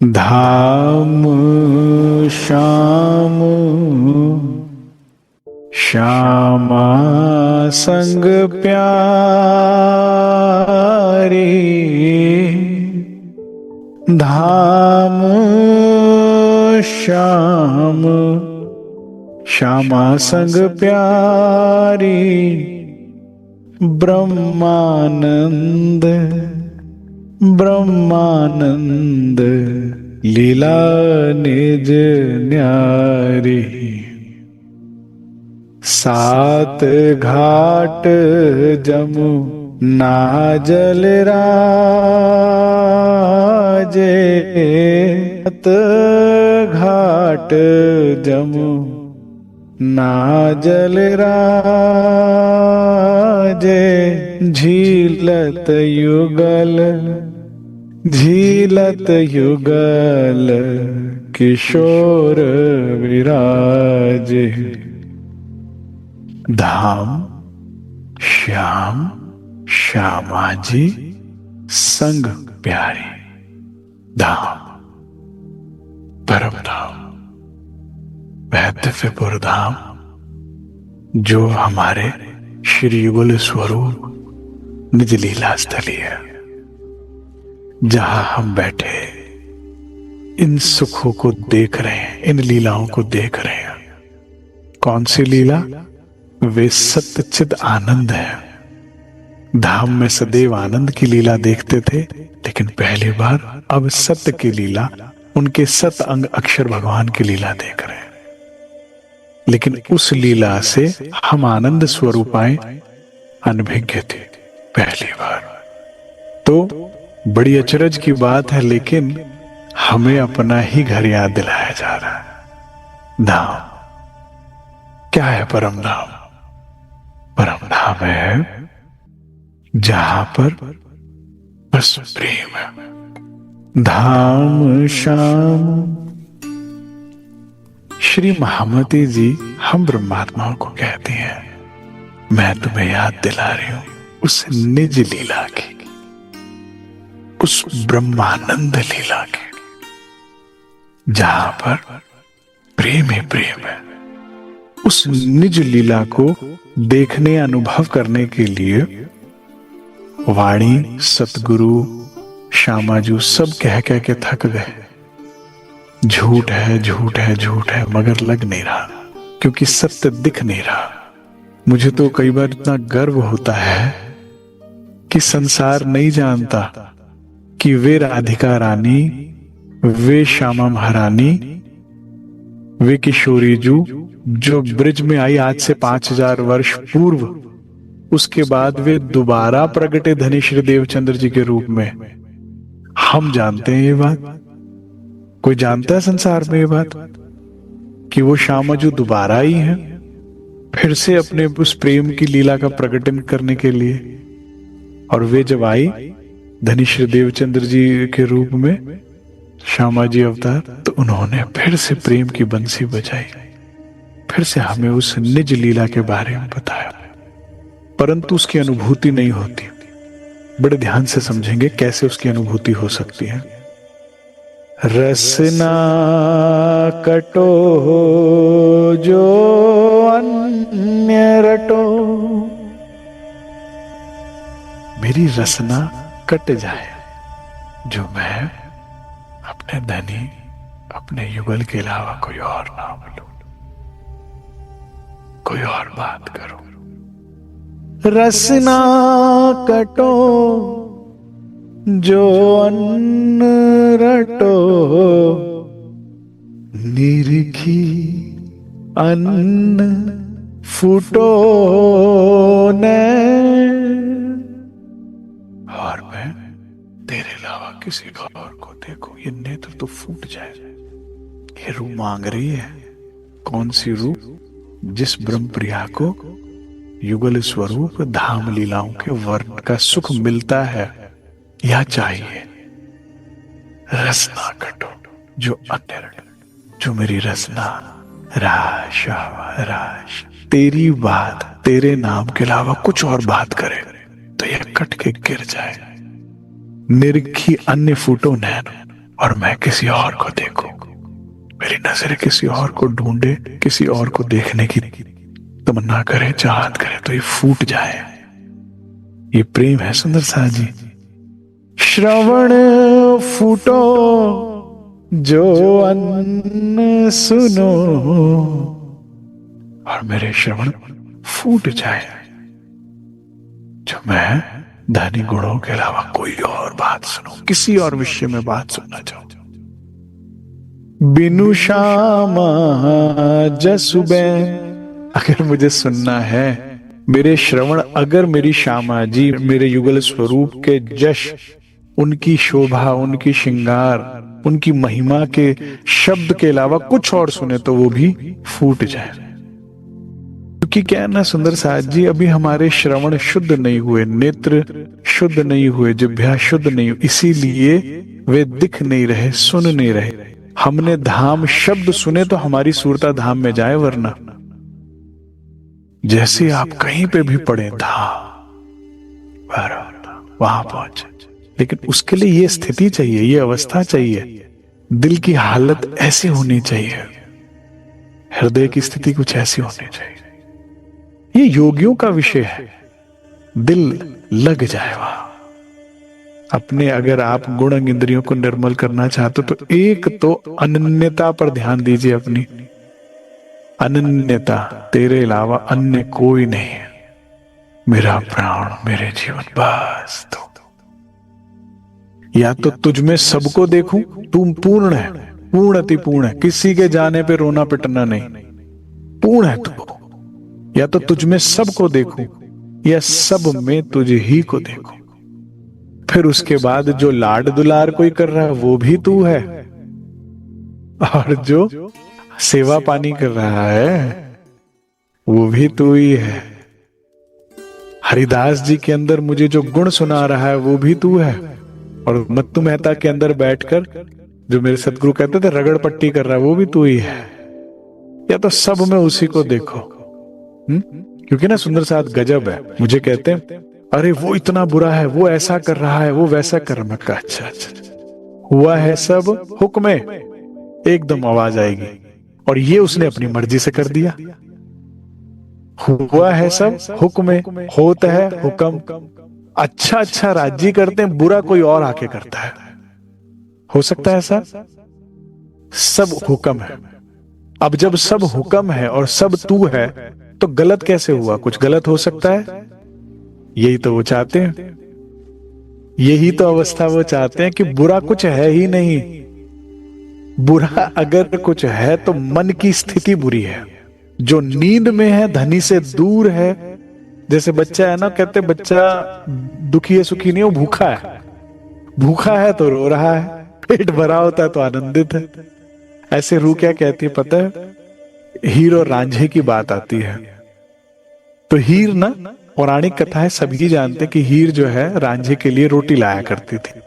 धाम श्याम श्यामा संग प्यारी, धाम श्याम श्यामा संग प्यारी, ब्रह्मानंद ब्रह्मानंद लीला निज न्यारी। सात घाट जमुना जल राजे, सात घाट जमुना जल राजे, झीलत युगल झीलत युगल किशोर विराजे। धाम श्याम श्यामा जी संग प्यारी, धाम परम धाम वह दिव्यपुर धाम जो हमारे श्री युगल स्वरूप निज लीला स्थली है, जहां हम बैठे इन सुखों को देख रहे हैं, इन लीलाओं को देख रहे हैं। कौन सी लीला? वे सत्य चिद आनंद है। धाम में सदैव आनंद की लीला देखते थे, लेकिन पहली बार अब सत्य की लीला, उनके सत अंग अक्षर भगवान की लीला देख रहे हैं। लेकिन उस लीला से हम आनंद स्वरूपाएं अनभिज्ञ थे पहली बार। तो बड़ी अचरज की बात है, लेकिन हमें अपना ही घर याद दिलाया जा रहा है। धाम क्या है? परम धाम। परम धाम है जहां पर बस प्रेम है। धाम श्याम। श्री महामती जी हम ब्रह्मात्माओं को कहती हैं, मैं तुम्हें याद दिला रही हूं उस निज लीला की, उस ब्रह्मानंद लीला की, जहां पर प्रेम ही प्रेम है। उस निज लीला को देखने अनुभव करने के लिए वाणी, सतगुरु, श्यामाजू सब कह कह के थक गए। झूठ है झूठ है झूठ है, मगर लग नहीं रहा, क्योंकि सत्य दिख नहीं रहा। मुझे तो कई बार इतना गर्व होता है कि संसार नहीं जानता कि वे राधिका रानी, वे श्यामा महारानी, वे किशोरी जू जो ब्रिज में आई आज से 5000 वर्ष पूर्व, उसके बाद वे दोबारा प्रगटे धनेश्वर देवचंद्र जी के रूप में। हम जानते हैं ये बात। कोई जानता है संसार में ये बात कि वो श्यामा जो दोबारा आई है फिर से अपने उस प्रेम की लीला का प्रकटन करने के लिए? और वे जब आई धनेश्वर देवचंद्र जी के रूप में, श्यामा जी अवतार, तो उन्होंने फिर से प्रेम की बंसी बजाई, फिर से हमें उस निज लीला के बारे में बताया। परंतु उसकी अनुभूति नहीं होती। बड़े ध्यान से समझेंगे कैसे उसकी अनुभूति हो सकती है। रसना कटो जो अन्य रटो, मेरी रसना कट जाए जो मैं अपने धनी, अपने युगल के अलावा कोई और ना बोलूं, कोई और बात करूं। रसना कटो जो अन्न रटो, निरखी अन्न फूटो ने, और मैं तेरे अलावा किसी और को देखूं, ये नेत्र तो फूट जाए। ये रूह मांग रही है। कौन सी रूह? जिस ब्रह्म प्रिया को युगल स्वरूप धाम लीलाओं के वर्ण का सुख मिलता है या चाहिए। रसना कटो जो अन्य रटो, जो मेरी रसना राश राश तेरी बात, तेरे नाम के अलावा कुछ और बात करे तो यह कट के गिर जाए। निरखी अन्य फूटो नैन, और मैं किसी और को देखूं, मेरी नजरें किसी और को ढूंढे, किसी और को देखने की तमन्ना करे, चाहत करे तो ये फूट जाए। ये प्रेम है सुंदर सा जी। श्रवण फूटो जो अन्न सुनो, और मेरे श्रवण फूट जाए जो मैं धनी गुणों के अलावा कोई और बात सुनूं, किसी और विषय में बात सुनना चाहूं। बिनु श्यामा जसुबैन, अगर मुझे सुनना है, मेरे श्रवण अगर मेरी श्यामा जी, मेरे युगल स्वरूप के जश, उनकी शोभा, उनकी श्रृंगार, उनकी महिमा के शब्द के अलावा कुछ और सुने तो वो भी फूट जाए। क्योंकि क्या है ना सुंदर साथ जी, अभी हमारे श्रवण शुद्ध नहीं हुए, नेत्र शुद्ध नहीं हुए, जिह्वा शुद्ध नहीं हुई, इसीलिए वे दिख नहीं रहे, सुन नहीं रहे। हमने धाम शब्द सुने तो हमारी सुरता धाम में जाए, वरना जैसे आप कहीं पे भी पढ़े धाम वहां पहुंचे, लेकिन उसके लिए ये स्थिति चाहिए, ये अवस्था चाहिए, दिल की हालत ऐसी होनी चाहिए, हृदय की स्थिति कुछ ऐसी होनी चाहिए। ये योगियों का विषय है, दिल लग जाए वहां अपने। अगर आप गुण इंद्रियों को निर्मल करना चाहते हो तो एक तो अनन्यता पर ध्यान दीजिए अपनी। अनन्यता, तेरे अलावा अन्य कोई नहीं है, मेरा प्राण, मेरे जीवन, बस। तो या तो तुझ में सबको देखूं, तुम पूर्ण है, पूर्ण अति पूर्ण है, किसी के जाने पे रोना पिटना नहीं, पूर्ण है तू। या तो तुझ में सबको देखूं, या सब में तुझ ही को देखूं। फिर उसके बाद जो लाड दुलार कोई कर रहा है वो भी तू है, और जो सेवा पानी कर रहा है वो भी तू ही है। हरिदास जी के अंदर मुझे जो गुण सुना रहा है वो भी तू है, और मत्तू मेहता के अंदर बैठकर जो मेरे सतगुरु कहते थे रगड़ पट्टी कर रहा है वो भी तू ही है। या तो सब में उसी को देखो। क्योंकि ना सुंदर साथ गजब है, मुझे कहते हैं अरे वो इतना बुरा है, वो ऐसा कर रहा है, वो वैसा कर रहा है। मैं कहा अच्छा अच्छा, हुआ है सब हुक्म, एकदम आवाज आएगी, और ये उसने अपनी मर्जी से कर दिया। हुआ है सब हुक्म, होता है हुक्म। अच्छा अच्छा राज्य करते हैं, बुरा कोई और आके करता है। हो सकता है ऐसा? सब हुक्म है। अब जब सब हुक्म है और सब तू है तो गलत कैसे हुआ? कुछ गलत हो सकता है? यही तो वो चाहते हैं, यही तो अवस्था वो चाहते हैं कि बुरा कुछ है ही नहीं। बुरा अगर कुछ है तो मन की स्थिति बुरी है, जो नींद में है, धनी से दूर है। जैसे बच्चा है ना, कहते बच्चा दुखी है सुखी नहीं, वो भूखा है। भूखा है तो रो रहा है, पेट भरा होता है तो आनंदित है। ऐसे रूह क्या कहती है पता है? हीर और रांझे की बात आती है। तो हीर ना, पौराणिक कथा है, सभी जानते कि हीर जो है रांझे के लिए रोटी लाया करती थी,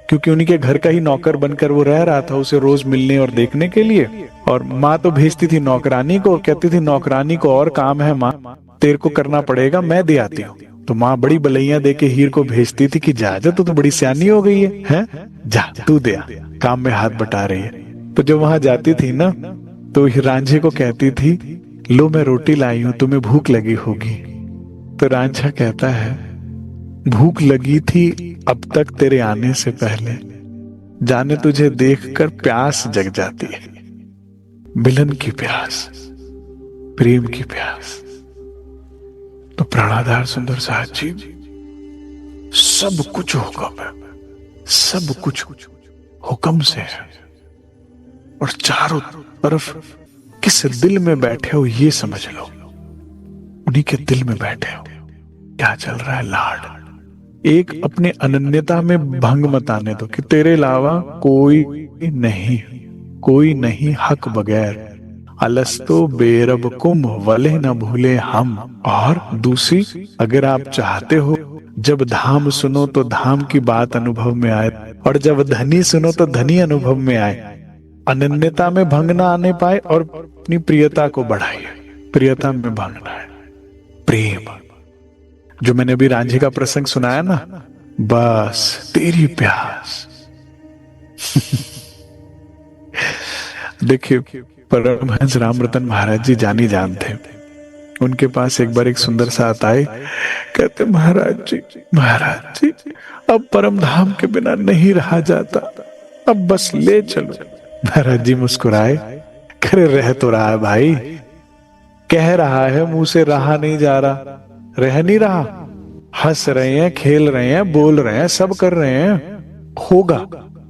क्योंकि उन्हीं के घर का ही नौकर बनकर वो रह रहा था, उसे रोज मिलने और देखने के लिए। और माँ तो भेजती थी नौकरानी को, कहती थी नौकरानी को और काम है माँ, तेरे को करना पड़ेगा, मैं दे आती हूँ। तो माँ बड़ी बलैया दे के हीर को भेजती थी कि जा जा, तू तो बड़ी सियानी हो गई है, जा तू दे आ, काम में हाथ बटा रही है। तो जब वहां जाती थी ना तो रांझे को कहती थी लो मैं रोटी लाई हूं, तुम्हें भूख लगी होगी। तो रांझा कहता है भूख लगी थी अब तक तेरे आने से पहले, जाने तुझे देखकर प्यास जग जाती है, मिलन की प्यास, प्रेम की प्यास। तो प्राणाधार सुंदर साहब जी, सब कुछ हुक्म है, सब कुछ हुक्म से है, और चारों तरफ किस दिल में बैठे हो ये समझ लो, उन्हीं के दिल में बैठे हो। क्या चल रहा है? लाड। एक अपने अनन्यता में भंग मत आने दो कि तेरे अलावा कोई नहीं, कोई नहीं हक बगैर, अलस्तो बेरब कुम वले न भूले हम। और दूसरी, अगर आप चाहते हो जब धाम सुनो तो धाम की बात अनुभव में आए, और जब धनी सुनो तो धनी अनुभव में आए। अनन्यता में भंग ना आने पाए और अपनी प्रियता को बढ़ाइए। प्रियता में भंग ना है, प्रेम। जो मैंने अभी रांझे का प्रसंग सुनाया ना, बस तेरी प्यास देखिए, परमहंस रामरतन महाराज जी जानी जान थे। उनके पास एक बार एक सुंदर साथ आए, कहते महाराज जी अब परम धाम के बिना नहीं रहा जाता, अब बस ले चलो। महाराज जी मुस्कुराए, करे रह तो रहा है भाई, कह रहा है मुंह से रहा नहीं जा रहा, रह नहीं रहा। हंस रहे हैं, खेल रहे हैं, बोल रहे हैं, सब कर रहे हैं। होगा,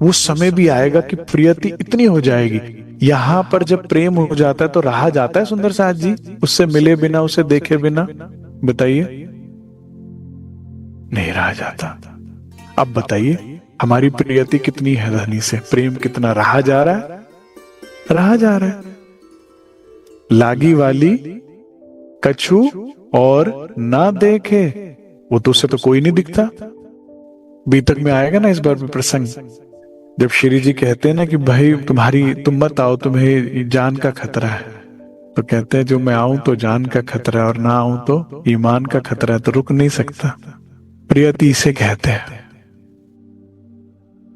वो समय भी आएगा कि प्रियति इतनी हो जाएगी। यहां पर जब प्रेम हो जाता है तो रहा जाता है सुंदर साथ जी, उससे मिले बिना, उसे देखे बिना? बताइए, नहीं रहा जाता। अब बताइए हमारी प्रियति कितनी है धनी से, प्रेम कितना रहा जा रहा है? रहा जा रहा है। लागी वाली कछु और ना देखे, वो तो उससे तो कोई नहीं दिखता। बीतक में आएगा ना इस बार भी प्रसंग, जब श्री जी कहते हैं ना कि भाई तुम मत आओ, तुम्हें जान का खतरा है, तो कहते हैं जो मैं आऊं तो जान का खतरा है, और ना आऊं तो ईमान का खतरा है, तो रुक नहीं सकता। प्रियति इसे कहते हैं।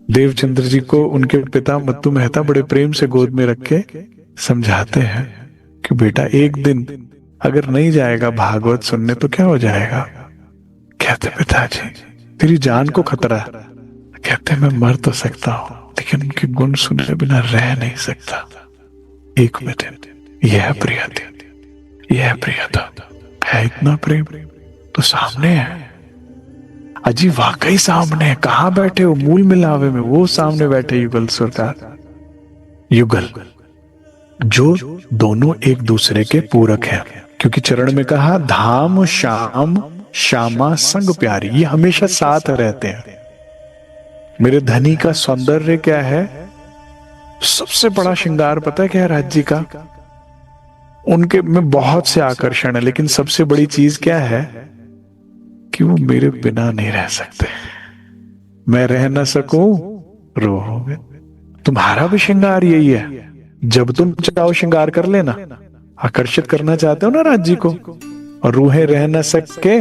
देवचंद्र जी को उनके पिता मत्तू मेहता बड़े प्रेम से गोद में रख के समझाते हैं कि बेटा एक दिन अगर नहीं जाएगा भागवत सुनने तो क्या हो जाएगा? कहते पिताजी तेरी जान को खतरा है। कहते मैं मर तो सकता हूं लेकिन उनके गुण सुने बिना रह नहीं सकता। एक मिनट, यह प्रियता, यह प्रियता है। इतना प्रेम तो सामने है, अजी वाकई सामने है। कहां बैठे हो? मूल मिलावे में वो सामने बैठे युगल सरकार, युगल जो दोनों एक दूसरे के पूरक हैं। क्योंकि चरण में कहा धाम श्याम श्यामा संग प्यारी, ये हमेशा साथ रहते हैं। मेरे धनी का सौंदर्य क्या है? सबसे बड़ा श्रृंगार पता है क्या है राज्य का? उनके में बहुत से आकर्षण है, लेकिन सबसे बड़ी चीज क्या है कि वो मेरे बिना नहीं रह सकते। मैं रह ना सकूं, रोओगे। तुम्हारा भी श्रृंगार यही है, जब तुम चाहो श्रृंगार कर लेना। आकर्षित करना चाहते हो ना राज्य को, और रूहें रह न सके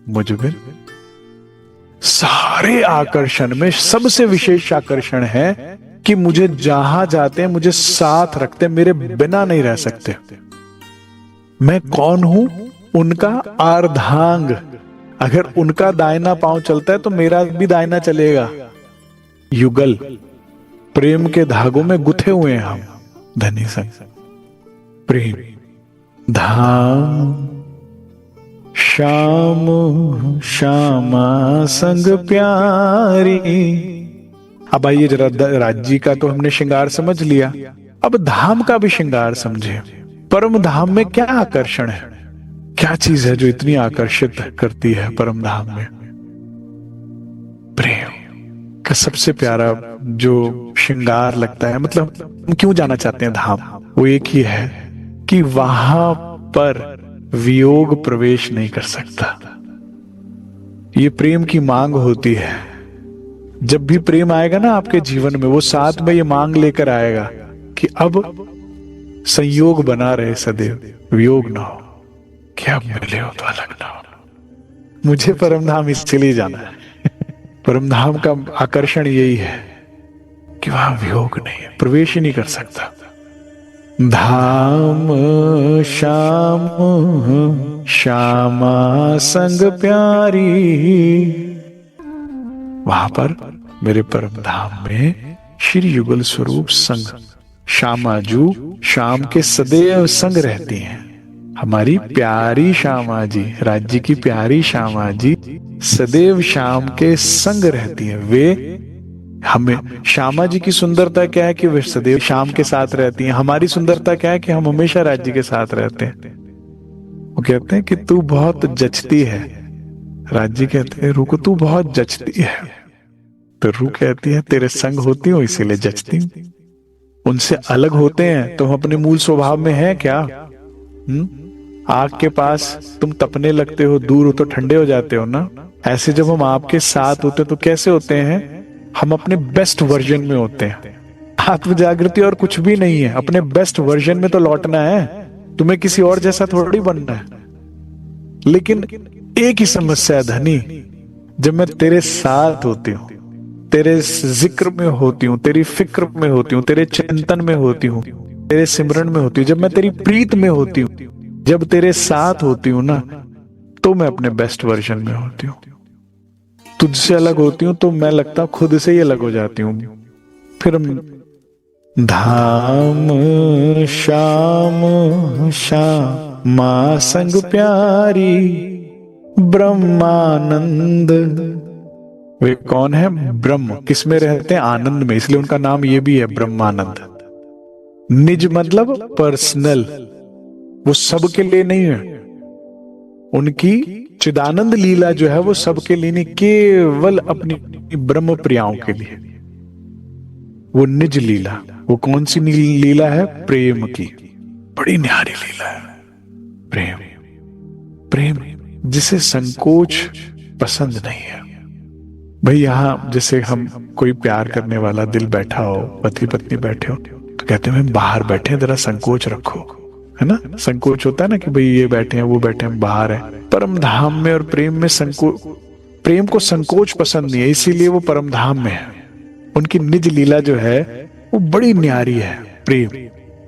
मुझ में। सारे आकर्षण में सबसे विशेष आकर्षण है कि मुझे जहां जाते हैं मुझे साथ रखते, मेरे बिना नहीं रह सकते। मैं कौन हूं? उनका अर्धांग। अगर उनका दाहिना पांव चलता है तो मेरा भी दाहिना चलेगा। युगल, प्रेम के धागों में गुथे हुए हैं हम धनी संग। प्रेम धाम श्याम श्यामा संग प्यारी। अब आइए जरा राज्य का तो हमने श्रृंगार समझ लिया, अब धाम का भी श्रृंगार समझे। परम धाम में क्या आकर्षण है? क्या चीज है जो इतनी आकर्षित करती है परम धाम में? प्रेम का सबसे प्यारा जो श्रृंगार लगता है। मतलब हम क्यों जाना चाहते हैं धाम? वो एक ही है कि वहां पर वियोग प्रवेश नहीं कर सकता। ये प्रेम की मांग होती है। जब भी प्रेम आएगा ना आपके जीवन में, वो साथ में ये मांग लेकर आएगा कि अब संयोग बना रहे सदैव, वियोग ना हो। क्या मिले हो तो अलग ना हो। मुझे परमधाम इसलिए जाना है। परमधाम का आकर्षण यही है कि वहां वियोग नहीं है, प्रवेश ही नहीं कर सकता। धाम श्याम श्यामा संग प्यारी, वहां पर मेरे परम धाम में श्री युगल स्वरूप संग श्यामाजू श्याम के सदैव संग रहती हैं। हमारी प्यारी श्यामा जी, राज्य की प्यारी श्यामा जी सदैव श्याम के संग रहती हैं। वे हमें, श्यामा जी की सुंदरता क्या है कि वे सदैव श्याम के साथ रहती हैं। हमारी सुंदरता क्या है कि हम हमेशा राज्य के साथ रहते हैं। वो कहते हैं कि तू बहुत जचती है। राज्य कहते हैं रू को तू बहुत जचती है। तो रू कहती है तेरे संग होती हूँ इसीलिए जचती हूँ। उनसे अलग होते हैं तो हम अपने मूल स्वभाव में हैं क्या? आग के पास तुम तपने लगते हो, दूर हो तो ठंडे हो जाते हो ना। ऐसे जब हम आपके साथ होते तो कैसे होते हैं? हम अपने बेस्ट वर्जन में होते हैं। आत्म जागृति और कुछ भी नहीं है, अपने बेस्ट वर्जन में तो लौटना है। तुम्हें किसी और जैसा थोड़ी बनना है। लेकिन एक ही समस्या है धनी, जब मैं तेरे साथ होती हूं, तेरे जिक्र में होती हूँ, तेरी फिक्र में होती हूँ, तेरे चिंतन में होती हूँ, तेरे सिमरन में होती हूँ, जब मैं तेरी प्रीत में होती हूँ, जब तेरे साथ होती हूँ ना, तो मैं अपने बेस्ट वर्जन में होती हूँ। तुझसे अलग होती हूँ तो मैं लगता हूँ खुद से ही अलग हो जाती हूँ। फिर धाम श्याम श्यामा संग प्यारी ब्रह्मानंद। वे कौन है? ब्रह्म। किस में रहते हैं? आनंद में, इसलिए उनका नाम ये भी है ब्रह्मानंद। निज मतलब पर्सनल, वो सबके लिए नहीं है। उनकी चिदानंद लीला जो है वो सबके लिए नहीं, केवल अपनी ब्रह्म प्रियाओं के लिए। वो निज लीला, वो कौन सी लीला है? प्रेम की। बड़ी न्यारी लीला है प्रेम। प्रेम जिसे संकोच पसंद नहीं है। भाई यहां जैसे हम कोई प्यार करने वाला दिल बैठा हो, पति पत्नी बैठे हो, तो कहते हैं बाहर बैठे हैं, जरा संकोच रखो, है ना? संकोच होता है ना कि भाई ये बैठे हैं, वो बैठे हैं, बाहर है। परम धाम में और प्रेम में प्रेम को संकोच पसंद नहीं है, इसीलिए वो परम धाम में है। उनकी निज लीला जो है वो बड़ी न्यारी है। प्रेम,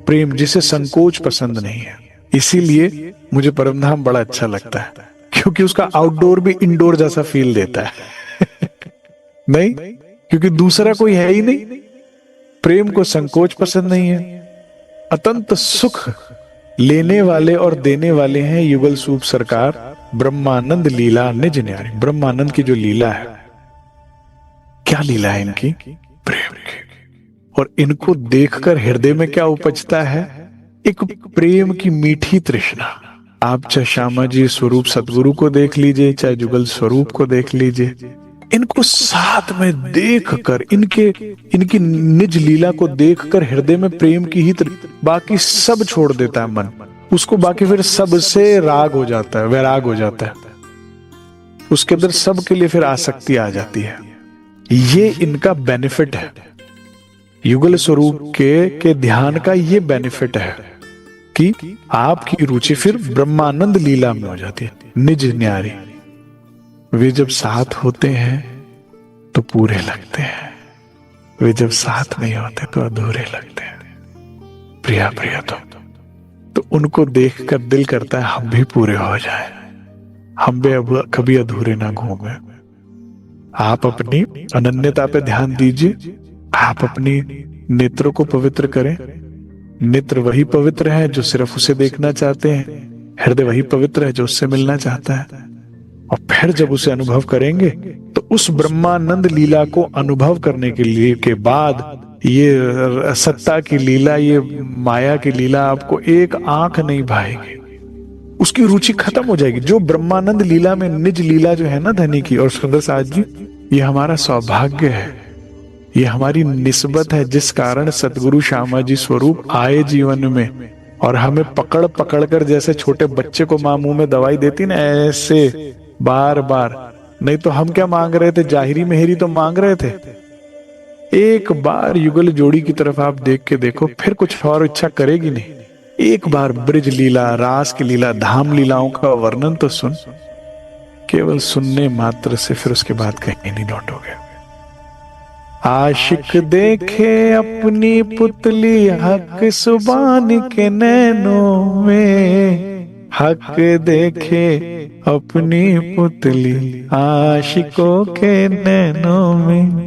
प्रेम जिसे संकोच पसंद नहीं है। इसीलिए मुझे परम धाम बड़ा अच्छा लगता है, क्योंकि उसका आउटडोर भी इंडोर जैसा फील देता है। नहीं, क्योंकि दूसरा कोई है ही नहीं। प्रेम को संकोच पसंद नहीं है। अतंत सुख लेने वाले और देने वाले हैं युगल सूप सरकार। ब्रह्मानंद लीला निज न्यारी। ब्रह्मानंद की जो लीला है, क्या लीला है इनकी? प्रेम की। और इनको देखकर हृदय में क्या उपजता है? एक प्रेम की मीठी तृष्णा। आप चाहे श्यामा जी स्वरूप सतगुरु को देख लीजिए, चाहे जुगल स्वरूप को देख लीजिए, इनको साथ में देखकर, इनकी निज लीला को देखकर हृदय में प्रेम की ही बाकी सब छोड़ देता है मन। उसको बाकी फिर सबसे राग हो जाता है, वैराग हो जाता है। उसके अंदर सब के लिए फिर आसक्ति आ जाती है। ये इनका बेनिफिट है। युगल स्वरूप के ध्यान का ये बेनिफिट है कि आपकी रुचि फिर ब्रह्मानंद लीला में हो जाती है, निज न्यारी। वे जब साथ होते हैं तो पूरे लगते हैं, वे जब साथ नहीं होते तो अधूरे लगते हैं। प्रिया प्रिया तो उनको देखकर दिल करता है हम भी पूरे हो जाएं, हम भी अब कभी अधूरे ना घूमे। आप अपनी अनन्यता पे ध्यान दीजिए। आप अपनी नेत्रों को पवित्र करें। नेत्र वही पवित्र है जो सिर्फ उसे देखना चाहते हैं। हृदय वही पवित्र है जो उससे मिलना चाहता है। और फिर जब उसे अनुभव करेंगे तो उस ब्रह्मानंद लीला को अनुभव करने के लिए के बाद ये सत्ता की लीला, ये माया की लीला आपको एक आंख नहीं भाएगी। उसकी रुचि खत्म हो जाएगी। जो ब्रह्मानंद लीला में निज लीला जो है ना धनी की और सुंदर साज जी, ये हमारा सौभाग्य है, ये हमारी निस्बत है, जिस कारण सतगुरु श्यामा जी स्वरूप आए जीवन में और हमें पकड़ पकड़ कर, जैसे छोटे बच्चे को मां मुंह में दवाई देती ना, ऐसे बार बार। नहीं तो हम क्या मांग रहे थे? जाहिरी मेहरी तो मांग रहे थे। एक बार युगल जोड़ी की तरफ आप देख के देखो, फिर कुछ और इच्छा करेगी नहीं। एक बार ब्रिज लीला, रास की लीला, धाम लीलाओं का वर्णन तो सुन, केवल सुनने मात्र से फिर उसके बाद कहीं नहीं लौटोगे। आशिक देखे अपनी पुतली हक सुबान के नैनों में, हक देखे अपनी पुतली आशिकों के नैनों में।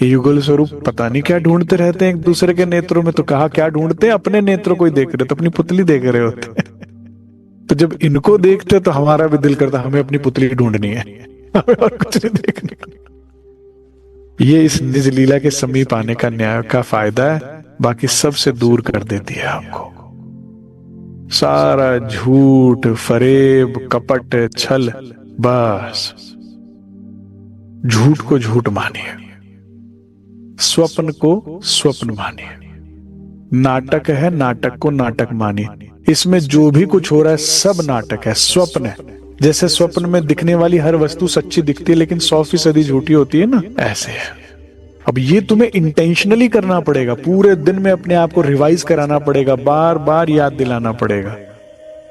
युगल स्वरूप पता नहीं क्या ढूंढते रहते हैं एक दूसरे के नेत्रों में। तो कहा क्या ढूंढते हैं? अपने नेत्रों को ही देख रहे, तो अपनी पुतली देख रहे होते। तो जब इनको देखते तो हमारा भी दिल करता हमें अपनी पुतली ढूंढनी है, हमें और कुछ नहीं देखने। ये इस निज लीला के समीप आने का न्याय का फायदा है, बाकी सबसे दूर कर देती है आपको। सारा झूठ, फरेब, कपट, छल, बस झूठ को झूठ मानिए, स्वप्न को स्वप्न मानिए, नाटक है नाटक को नाटक मानिए। इसमें जो भी कुछ हो रहा है सब नाटक है, स्वप्न है। जैसे स्वप्न में दिखने वाली हर वस्तु सच्ची दिखती है लेकिन 100% झूठी होती है ना, ऐसे है। अब ये तुम्हें इंटेंशनली करना पड़ेगा, पूरे दिन में अपने आप को रिवाइज कराना पड़ेगा, बार बार याद दिलाना पड़ेगा।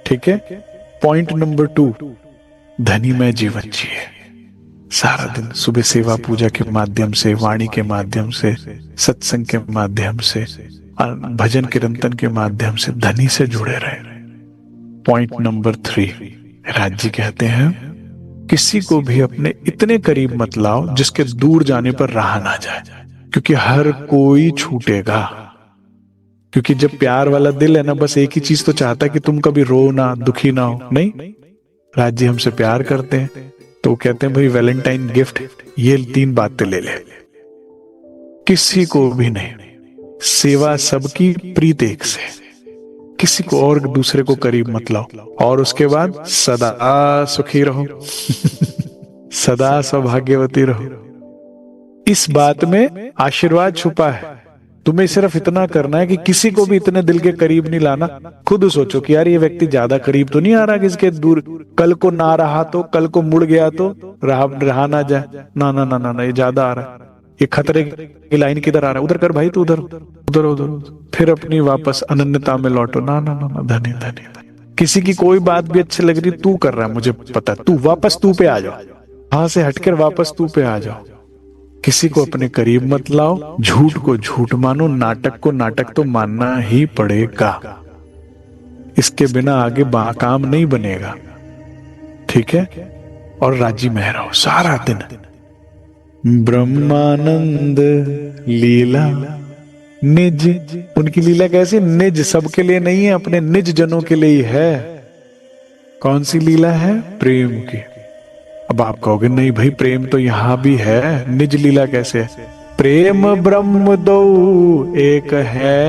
ठीक है। पॉइंट नंबर 2, धनी में जीवन जिए, सारा दिन सुबह सेवा पूजा के माध्यम से, वाणी के माध्यम से, सत्संग के माध्यम से, भजन कीर्तन के माध्यम से धनी से जुड़े रहे। पॉइंट नंबर 3, राज जी कहते हैं किसी को भी अपने इतने करीब मत लाओ जिसके दूर जाने पर रहा ना जाए, क्योंकि हर कोई छूटेगा। क्योंकि जब प्यार वाला दिल है ना, बस एक ही चीज तो चाहता है कि तुम कभी रो ना, दुखी ना हो। नहीं, राज जी हमसे प्यार करते हैं तो वो कहते हैं भाई वैलेंटाइन गिफ्ट ये 3 बातें ले ले। किसी को भी नहीं, सेवा सबकी, प्रीत एक से, किसी को और दूसरे को करीब मत लाओ। और उसके बाद सदा सुखी रहो सदा सौभाग्यवती रहो। इस बात में आशीर्वाद छुपा है। तुम्हें सिर्फ इतना करना है कि किसी को भी इतने दिल के करीब नहीं लाना। खुद सोचो कि यार ये व्यक्ति ज्यादा करीब तो नहीं आ रहा किसके दूर, कल को ना रहा तो, कल को मुड़ गया तो रहा ना जाए। ना ना ना ना ना, ये ज्यादा आ रहा है, ये खतरे की लाइन किधर आ रहा है, उधर कर भाई, तू उधर उधर उधर, फिर अपनी वापस अनन्यता में लौटो। ना ना ना ना, धनी धनी, किसी की कोई बात भी अच्छी लग रही, तू कर रहा है मुझे पता, तू वापस तू पे आ जाओ, वहां से हटकर वापस तू पे आ जाओ। किसी को अपने करीब मत लाओ, झूठ को झूठ मानो, नाटक को नाटक तो मानना ही पड़ेगा। इसके बिना आगे काम नहीं बनेगा, ठीक है। और राजी में रहो सारा दिन। ब्रह्मानंद लीला निज, उनकी लीला कैसी, निज, सबके लिए नहीं है, अपने निज जनों के लिए ही है। कौन सी लीला है, प्रेम की। अब आप कहोगे नहीं भाई प्रेम तो यहां भी है, निज लीला कैसे है। प्रेम ब्रह्म दो एक है,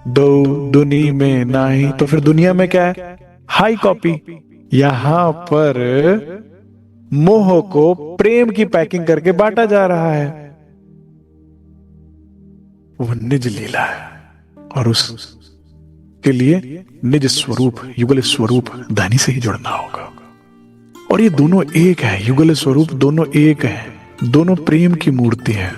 दो दुनी में नहीं, तो फिर दुनिया में क्या है, हाई कॉपी। यहां पर मोह को प्रेम की पैकिंग करके बांटा जा रहा है, वो निज लीला है। और उस के लिए निज स्वरूप, युगल स्वरूप धनी से ही जुड़ना होगा। और ये दोनों एक है, युगल स्वरूप दोनों एक है, दोनों प्रेम की मूर्ति है।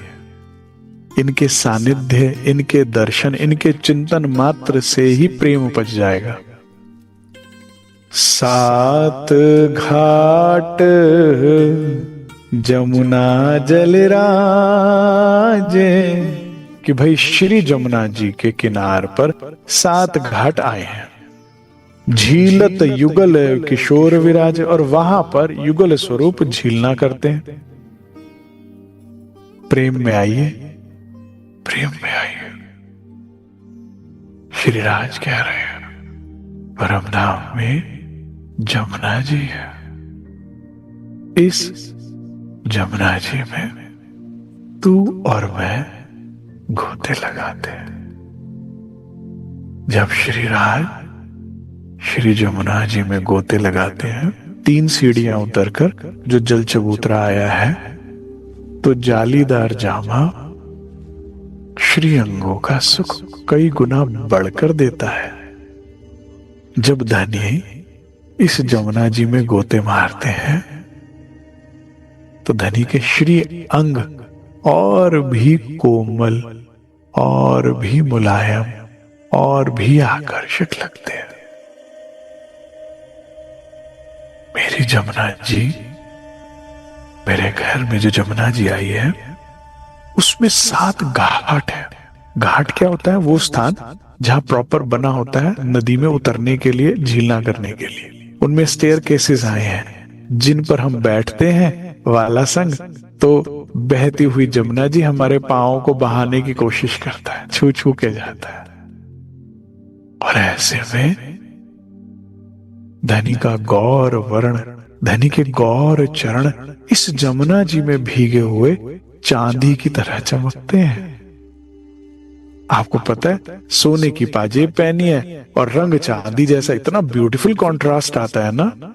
इनके सानिध्य, इनके दर्शन, इनके चिंतन मात्र से ही प्रेम उपज जाएगा। 7 घाट जमुना जलराजे, कि भाई श्री जमुना जी के किनार पर 7 घाट आए हैं। झीलत युगल किशोर विराज, और वहां पर युगल स्वरूप झीलना करते हैं। प्रेम में आइए, प्रेम में आइए। श्री राज कह रहे हैं परम धाम में जमुना जी है। इस जमुना जी में तू और मैं गोते लगाते हैं। जब श्री राज श्री जमुना जी में गोते लगाते हैं, 3 सीढ़ियां उतरकर जो जल चबूतरा आया है, तो जालीदार जामा श्री अंगों का सुख कई गुना बढ़कर देता है। जब धनी इस जमुना जी में गोते मारते हैं तो धनी के श्री अंग और भी कोमल, और भी मुलायम, और भी आकर्षक लगते हैं। मेरी जमुना जी, मेरे घर में जो जमुना जी आई है उसमें 7 घाट है। घाट क्या होता है, वो स्थान जहां प्रॉपर बना होता है नदी में उतरने के लिए, झीलना करने के लिए। उनमें स्टेयर केसेस आए हैं जिन पर हम बैठते हैं वाला संग, तो बहती हुई जमुना जी हमारे पांवों को बहाने की कोशिश करता है, छू छू के जाता है। और ऐसे में धनी का गौर वर्ण, धनी के गौर चरण इस जमुना जी में भीगे हुए चांदी की तरह चमकते हैं। आपको पता है, सोने की पाजेब पहनी है और रंग चांदी जैसा, इतना ब्यूटीफुल कॉन्ट्रास्ट आता है ना।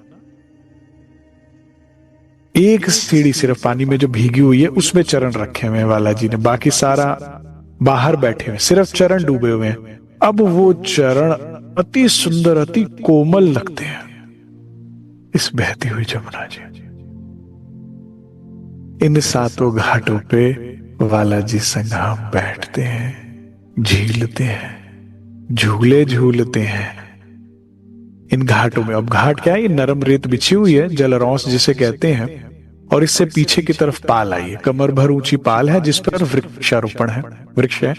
एक सीढ़ी सिर्फ पानी में जो भीगी हुई है उसमें चरण रखे हुए हैं वाला जी ने, बाकी सारा बाहर बैठे हुए, सिर्फ चरण डूबे हुए हैं। अब वो चरण अति सुंदर, अति कोमल लगते हैं इस बहती हुई जमुना जी। इन 7 घाटों पे वाला जी संग हम बैठते हैं, झीलते हैं, झूले झूलते हैं इन घाटों में। अब घाट क्या है, ये नरम रेत बिछी हुई है, जलरौंस जिसे कहते हैं, और इससे पीछे की तरफ पाल आई है, कमर भर ऊंची पाल है जिस पर वृक्षारोपण है, वृक्ष है।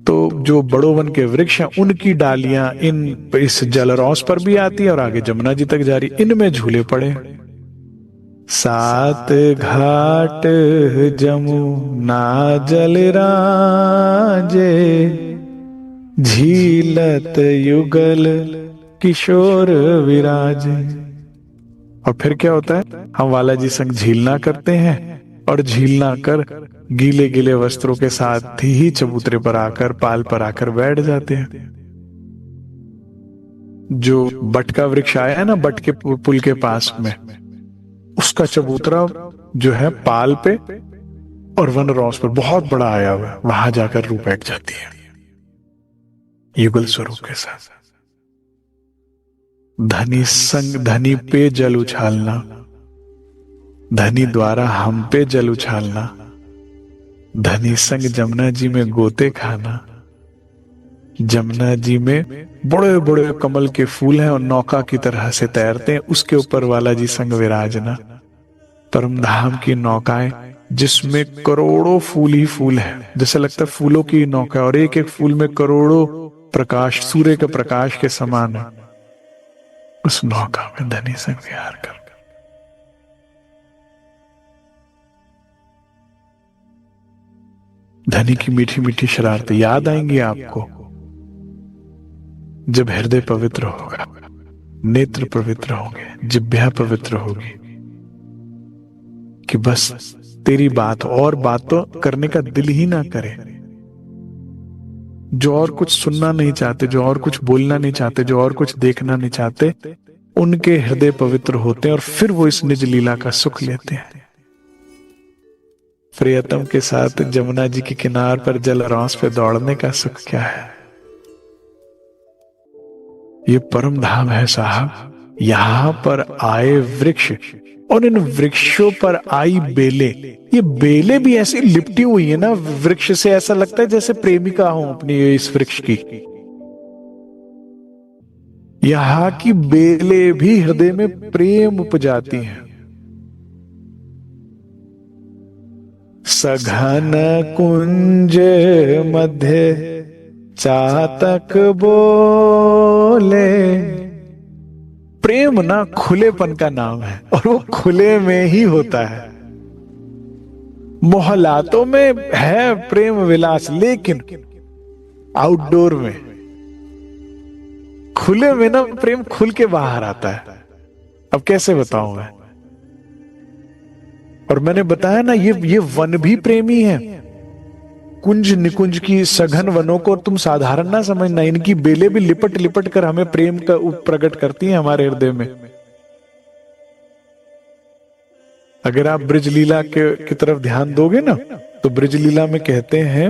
तो जो बड़ो वन के वृक्ष हैं उनकी डालियां इस जलरौस पर भी आती है और आगे जमुना जी तक जा रही, इनमें झूले पड़े। सात घाट जमुना जल राजे, झीलत युगल किशोर विराजे। और फिर क्या होता है, हम बालाजी संग झीलना करते हैं और झीलना कर गीले गीले वस्त्रों के साथ ही चबूतरे पर आकर, पाल पर आकर बैठ जाते हैं। जो बट का वृक्ष आया है ना, बट के पुल के पास में, उसका चबूतरा जो है पाल पे और वन रॉस पर बहुत बड़ा आया हुआ है, वहां जाकर रू बैठ जाती है युगल स्वरूप के साथ। धनी संग धनी पे जल उछालना, धनी द्वारा हम पे जल उछालना, धनी संग जमुना जी में गोते खाना। जमुना जी में बड़े बड़े कमल के फूल हैं और नौका की तरह से तैरते हैं, उसके ऊपर वाला जी संग विराजना। परम धाम की नौकाएं जिसमें करोड़ों फूल ही फूल है, जैसे लगता है फूलों की नौका, और एक एक फूल में करोड़ों प्रकाश, सूर्य के प्रकाश के समान है। उस नौका में धनी संग विहार कर धनी की मीठी मीठी शरारतें याद आएंगी आपको जब हृदय पवित्र होगा, नेत्र पवित्र होंगे, जिह्वा पवित्र होगी, कि बस तेरी बात और बात तो करने का दिल ही ना करे। जो और कुछ सुनना नहीं चाहते, जो और कुछ बोलना नहीं चाहते, जो और कुछ देखना नहीं चाहते, उनके हृदय पवित्र होते हैं और फिर वो इस निज लीला का सुख लेते हैं। प्रियतम के साथ जमुना जी के किनार पर जलरौस पे दौड़ने का सुख क्या है। ये परम धाम है साहब। यहां पर आए वृक्ष और इन वृक्षों पर आई बेले, ये बेले भी ऐसी लिपटी हुई है ना वृक्ष से, ऐसा लगता है जैसे प्रेमिका हो अपनी इस वृक्ष की। यहां की बेले भी हृदय में प्रेम उपजाती हैं। सघन कुंज मध्य चातक बोले, प्रेम ना खुलेपन का नाम है और वो खुले में ही होता है। मोहल्लातों में है प्रेम विलास, लेकिन आउटडोर में, खुले में ना प्रेम खुल के बाहर आता है। अब कैसे बताऊं मैं। और मैंने बताया ना, ये वन भी प्रेमी है। कुंज निकुंज की सघन वनों को तुम साधारण ना समझना, इनकी बेलें भी लिपट लिपट कर हमें प्रेम का प्रकट करती हैं हमारे हृदय में। अगर आप ब्रजलीला की तरफ ध्यान दोगे ना, तो ब्रजलीला में कहते हैं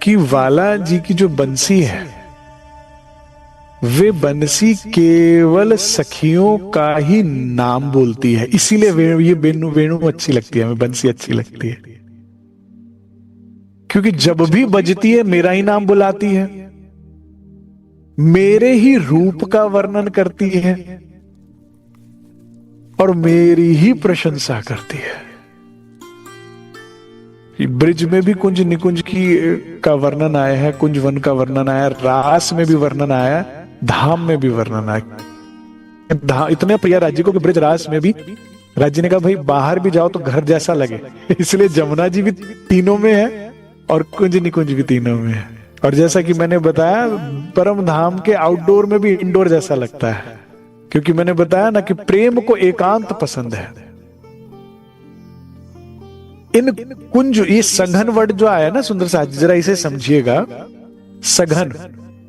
कि वाला जी की जो बंसी है, वे बंसी केवल सखियों का ही नाम बोलती है। इसीलिए ये वेणु अच्छी लगती है हमें, बंसी अच्छी लगती है, क्योंकि जब भी बजती है मेरा ही नाम बुलाती है, मेरे ही रूप का वर्णन करती है और मेरी ही प्रशंसा करती है। ब्रिज में भी कुंज निकुंज का वर्णन आया है, कुंज वन का वर्णन आया, रास में भी वर्णन आया, धाम में भी वर्णन आया। इतने प्रिय राज्य को कि ब्रिज रास में भी राज्य ने कहा भाई बाहर भी जाओ तो घर जैसा लगे, इसलिए जमुना जी भी तीनों में है और कुंज निकुंज भी तीनों में है। और जैसा कि मैंने बताया, परम धाम के आउटडोर में भी इंडोर जैसा लगता है, क्योंकि मैंने बताया ना कि प्रेम को एकांत पसंद है। इन कुंज, ये सघन वर्ड जो आया ना सुंदर साथ, जरा इसे समझिएगा। सघन,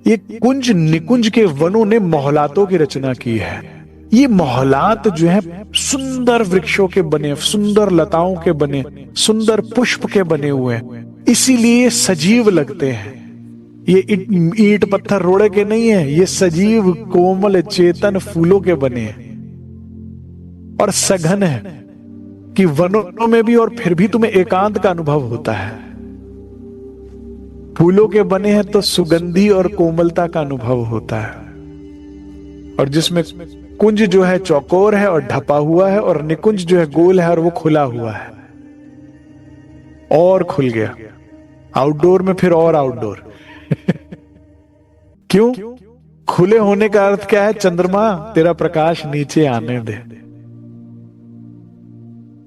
ये कुंज निकुंज के वनों ने मोहलातों की रचना की है। ये मोहलात जो है सुंदर वृक्षों के बने, सुंदर लताओं के बने, सुंदर पुष्प के बने हुए हैं, इसीलिए सजीव लगते हैं। ये ईंट पत्थर रोड़े के नहीं है, ये सजीव कोमल चेतन फूलों के बने हैं। और सघन है कि वनों में भी और फिर भी तुम्हें एकांत का अनुभव होता है। फूलों के बने हैं तो सुगंधी और कोमलता का अनुभव होता है। और जिसमें कुंज जो है चौकोर है और ढपा हुआ है, और निकुंज जो है गोल है और वो खुला हुआ है, और खुल गया। आउटडोर में फिर और आउटडोर। क्यों? खुले होने का अर्थ क्या है? चंद्रमा तेरा प्रकाश नीचे आने दे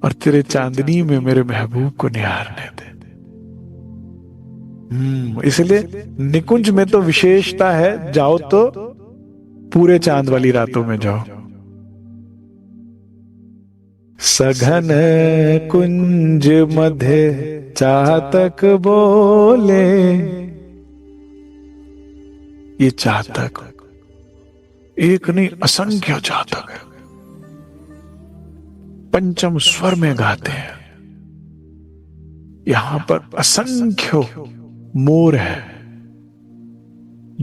और तेरे चांदनी में मेरे महबूब को निहारने दे। इसलिए निकुंज में तो विशेषता है, जाओ तो पूरे चांद वाली रातों में जाओ। सघन कुंज मध्य चातक बोले, ये चातक एक नहीं असंख्य चातक है, पंचम स्वर में गाते हैं। यहां पर असंख्य मोर है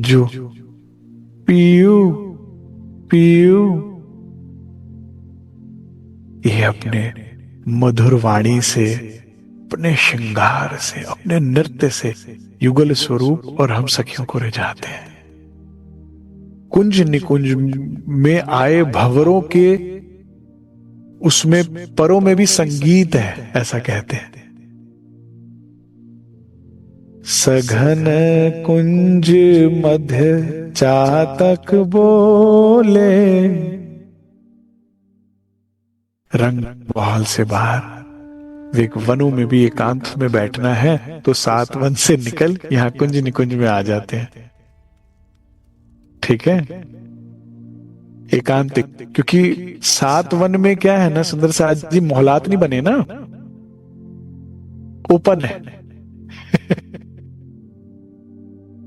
जो पीयू पीयू ये अपने मधुर वाणी से, अपने श्रृंगार से, अपने नृत्य से युगल स्वरूप और हम सखियों को रिझाते हैं। कुंज निकुंज में आए भंवरों के उसमें परों में भी संगीत है, ऐसा कहते हैं। सघन कुंज मध्य चातक बोले, रंग महल से बाहर एक वनों में भी एकांत में बैठना है तो 7 वन से निकल यहां कुंज निकुंज में आ जाते हैं। ठीक है, एकांतिक, क्योंकि 7 वन में क्या है ना सुंदर साज जी, मोहलात नहीं बने ना, ओपन है।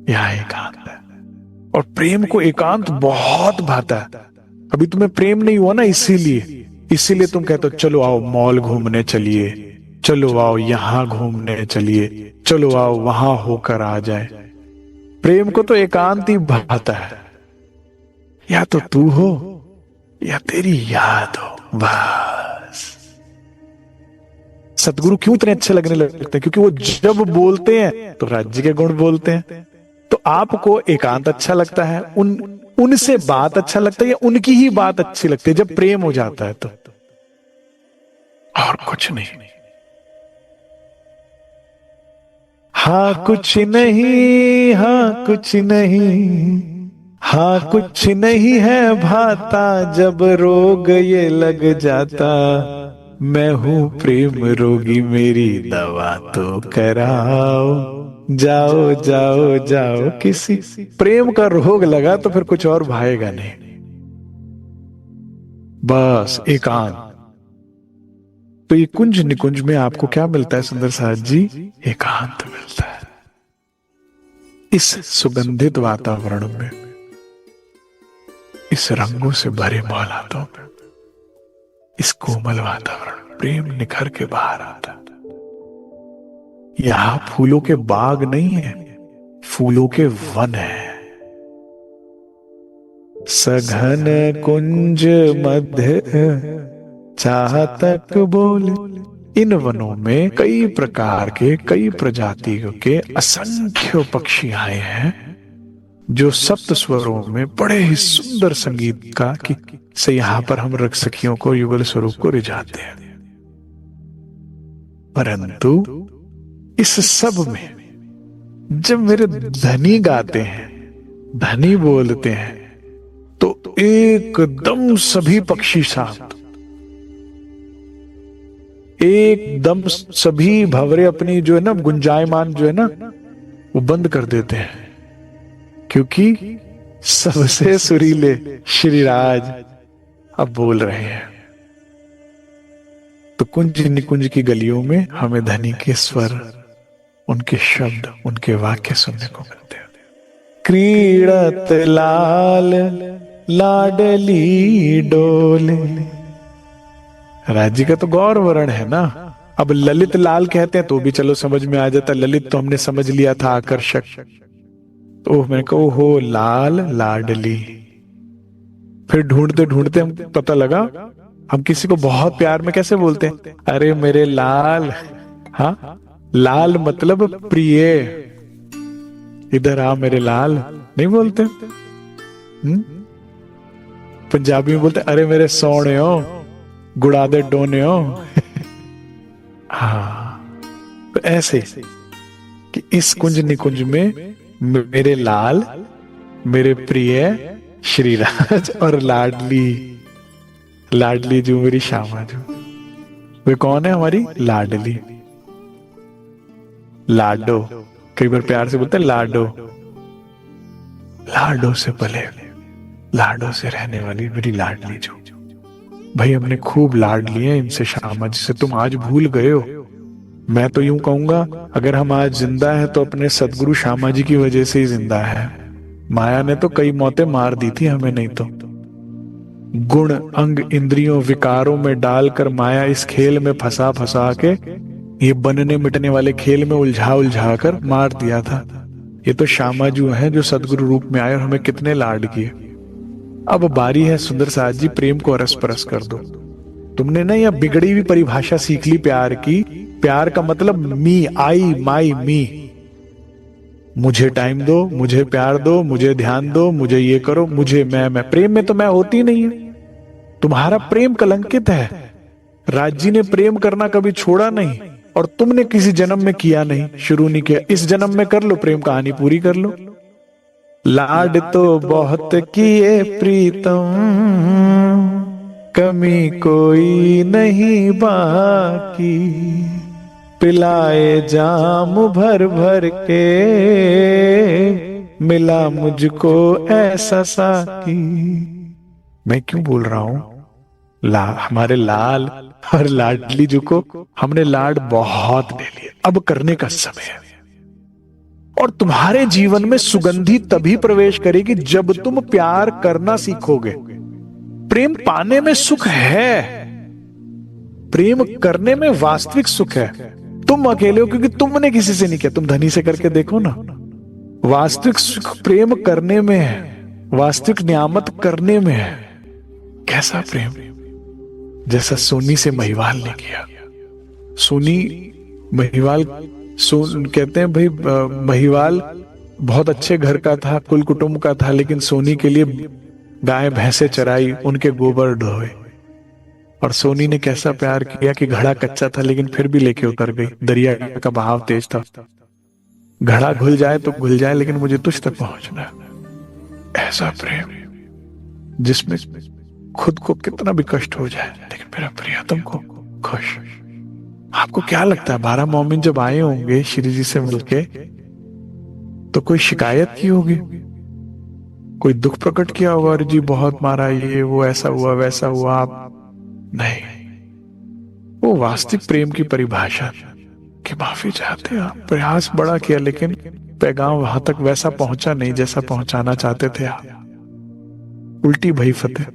यहां एकांत है और प्रेम को एकांत बहुत भाता है। अभी तुम्हें प्रेम नहीं हुआ ना, इसीलिए तुम कहते हो चलो आओ मॉल घूमने चलिए, चलो आओ यहां घूमने चलिए, चलो आओ वहां होकर आ जाए। प्रेम को तो एकांत ही भाता है, या तो तू हो या तेरी याद हो, बस। सतगुरु क्यों इतने अच्छे लगने लगते हैं? क्योंकि वो जब बोलते हैं तो राज्य के गुण बोलते हैं। तो आपको एकांत अच्छा लगता है, उनसे बात अच्छा लगता है, या उनकी ही बात अच्छी लगती है जब प्रेम हो जाता है तो, और कुछ नहीं। हाँ कुछ नहीं, हाँ कुछ नहीं, हाँ कुछ नहीं है भाता, जब रोग ये लग जाता, मैं हूं प्रेम रोगी, मेरी दवा तो कराओ। जाओ जाओ जाओ, किसी प्रेम का रोग लगा तो फिर कुछ और भाएगा नहीं, बस एकांत। तो ये कुंज निकुंज में आपको क्या मिलता है सुंदर साज जी? एकांत मिलता है। इस सुगंधित वातावरण में, इस रंगों से भरे मोहलातों में, इस कोमल वातावरण, प्रेम निखर के बाहर आता है। यहां फूलों के बाग नहीं है, फूलों के वन है। सघन कुंज मध्य चातक बोले, इन वनों में कई प्रकार के, कई प्रजातियों के असंख्य पक्षी आए हैं जो सप्त स्वरों में बड़े ही सुंदर संगीत का से यहां पर हम रख सखियों को, युगल स्वरूप को रिझाते हैं। परंतु इस सब में जब मेरे धनी गाते हैं, धनी बोलते हैं, तो एकदम सभी पक्षी शांत, एकदम सभी भंवरे अपनी जो है ना गुंजायमान जो है ना वो बंद कर देते हैं, क्योंकि सबसे सुरीले श्रीराज अब बोल रहे हैं। तो कुंज निकुंज की गलियों में हमें धनी के स्वर, उनके शब्द, उनके वाक्य सुनने को मिलते हैं। क्रीड़त लाल लाडली डोले, राज्य का तो गौर वर्ण है ना। अब ललित लाल कहते हैं तो भी चलो समझ में आ जाता, ललित तो हमने समझ लिया था आकर्षक। तो मैं कहूँ हो लाल लाडली, फिर ढूंढते ढूंढते हम पता लगा हम किसी को बहुत प्यार में कैसे बोलते हैं, अरे मेरे लाल। हाँ, लाल मतलब प्रिय, इधर आ मेरे लाल नहीं बोलते। पंजाबी में बोलते हैं, अरे मेरे सोने हो, गुड़ा दे डोने हो। हाँ, तो ऐसे कि इस कुंज निकुंज में मेरे लाल, मेरे प्रिय श्रीराज और लाडली, लाडली जो मेरी श्यामा जो, वे कौन है? हमारी लाडली, लाडो। कई बार प्यार से बोलते हैं लाडो। लाडो से पले, लाडो से रहने वाली मेरी लाडली जो। भाई हमने खूब लाड लिए इनसे श्यामा जी से, तुम आज भूल गए हो। मैं तो यूं कहूंगा, अगर हम आज जिंदा है तो अपने सदगुरु श्यामा जी की वजह से ही जिंदा है। माया ने तो कई मौतें मार दी थी हमें, नहीं तो। गुण अंग इंद्रियों विकारों में डालकर माया इस खेल में फंसा फंसा के, ये बनने मिटने वाले खेल में उलझा उलझा कर मार दिया था। ये तो श्यामा जी हैं जो सदगुरु रूप में आए और हमें कितने लाड किए। अब बारी है सुंदर साज जी, प्रेम को अरस परस कर दो। तुमने ना यह बिगड़ी हुई परिभाषा सीख ली प्यार की। प्यार का मतलब मी, आई, माई, मी। मुझे टाइम दो, मुझे प्यार दो, मुझे ध्यान दो, मुझे ये करो, मुझे मैं। प्रेम में तो मैं होती नहीं है। तुम्हारा प्रेम कलंकित है। राज जी ने प्रेम करना कभी छोड़ा नहीं, और तुमने किसी जन्म में किया नहीं, शुरू नहीं किया। इस जन्म में कर लो, प्रेम कहानी पूरी कर लो। लाड तो बहुत किए प्रीतम, कमी कोई नहीं बाकी। पिलाए जाम भर भर के, मिला मुझको ऐसा साकी। मैं क्यों बोल रहा हूं? हमारे लाल और लाडली जी को हमने लाड बहुत ले लिए, अब करने का समय है। और तुम्हारे जीवन में सुगंधी तभी प्रवेश करेगी जब तुम प्यार करना सीखोगे। प्रेम पाने में सुख है, प्रेम करने में वास्तविक सुख है। तुम अकेले हो क्योंकि तुमने किसी से नहीं किया। तुम धनी से करके देखो ना। वास्तविक सुख प्रेम करने में है, वास्तविक नियामत करने में है। कैसा प्रेम? जैसा सोनी से महिवाल ने किया। सोनी महिवाल, कहते हैं भाई महिवाल बहुत अच्छे घर का था, कुल कुटुंब का था, लेकिन सोनी के लिए गाय भैंसे चराई, उनके गोबर ढोए। और सोनी ने कैसा प्यार किया कि घड़ा कच्चा था लेकिन फिर भी लेके उतर गई। दरिया का बहाव तेज था। घड़ा घुल जाए तो घुल जाए, लेकिन मुझे तुझ तक पहुंचना है। ऐसा प्रेम जिसमें खुद को कितना भी कष्ट हो जाए, लेकिन मेरा प्रियतम को खुश। आपको क्या लगता है 12 मोमिन जब आए होंगे श्री जी से मिलके, तो कोई शिकायत की होगी, कोई दुख प्रकट किया होगा, अरे जी बहुत मारा, ये वो, ऐसा हुआ वैसा हुआ? आप नहीं, वो वास्तविक प्रेम की परिभाषा कि माफी चाहते हैं आप, प्रयास बड़ा किया लेकिन पैगाम वहां तक वैसा पहुंचा नहीं जैसा पहुंचाना चाहते थे आप। उल्टी भई फतेह।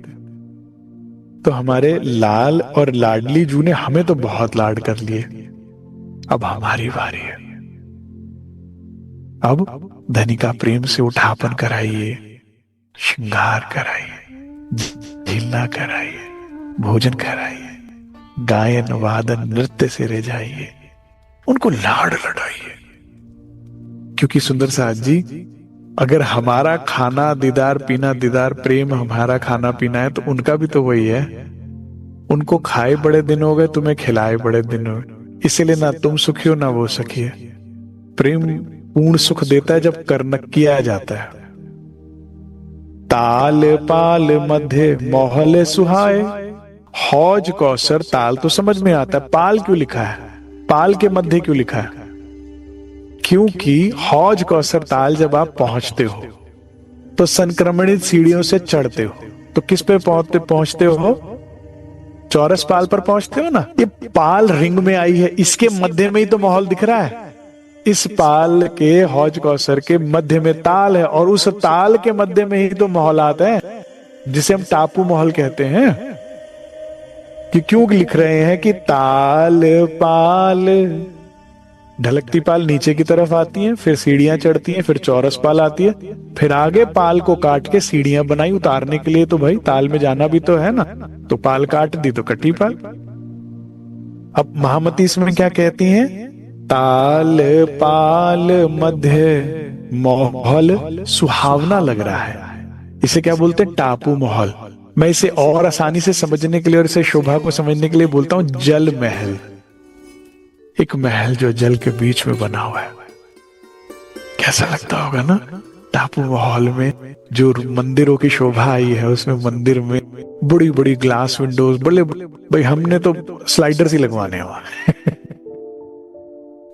तो हमारे लाल और लाडली जू ने हमें तो बहुत लाड कर लिए, अब हमारी बारी है। अब धनी का प्रेम से उठापन कराइए, श्रृंगार कराइए, झीलना कराइए, भोजन कराइए, गायन वादन नृत्य से ले जाइए, उनको लाड लड़ाइए। क्योंकि सुंदर साज जी, अगर हमारा खाना दीदार, पीना दीदार, प्रेम हमारा खाना पीना है, तो उनका भी तो वही है। उनको खाए बड़े दिन हो गए, तुम्हें खिलाए बड़े दिन हो गए, इसलिए ना तुम सुखी हो ना वो सखी है। प्रेम पूर्ण सुख देता है जब कर्म किया जाता है। ताल पाल मध्य मोहले सुहाए, हौज कौसर। ताल तो समझ में आता है, पाल क्यों लिखा है, पाल के मध्य क्यों लिखा है? क्योंकि हौज कौसर ताल जब आप पहुंचते हो तो संक्रमणित सीढ़ियों से चढ़ते हो, तो किस पे पहुंचते हो? चौरस पाल पर पहुंचते हो ना। ये पाल रिंग में आई है, इसके मध्य में ही तो माहौल दिख रहा है। इस पाल के हौज कौसर के मध्य में ताल है, और उस ताल के मध्य में ही तो माहौल आता है जिसे हम टापू माहौल कहते हैं। कि क्यों लिख रहे हैं कि ताल पाल, ढलकती पाल नीचे की तरफ आती है, फिर सीढ़ियां चढ़ती हैं, फिर चौरस पाल आती है, फिर आगे पाल को काट के सीढ़ियां बनाई उतारने के लिए। तो भाई ताल में जाना भी तो है ना, तो पाल काट दी तो कटी पाल। अब महामती इसमें क्या कहती हैं? ताल पाल मध्य माहौल सुहावना लग रहा है, इसे क्या बोलते हैं? टापू माहौल। मैं इसे और आसानी से समझने के लिए और इसे शोभा को समझने के लिए बोलता हूं जल महल। एक महल जो जल के बीच में बना हुआ है। कैसा लगता होगा ना? टापू माहौल में जो मंदिरों की शोभा आई है, उसमें मंदिर में बड़ी बड़ी ग्लास विंडोज, बड़े भाई हमने तो स्लाइडर्स ही लगवाने हुआ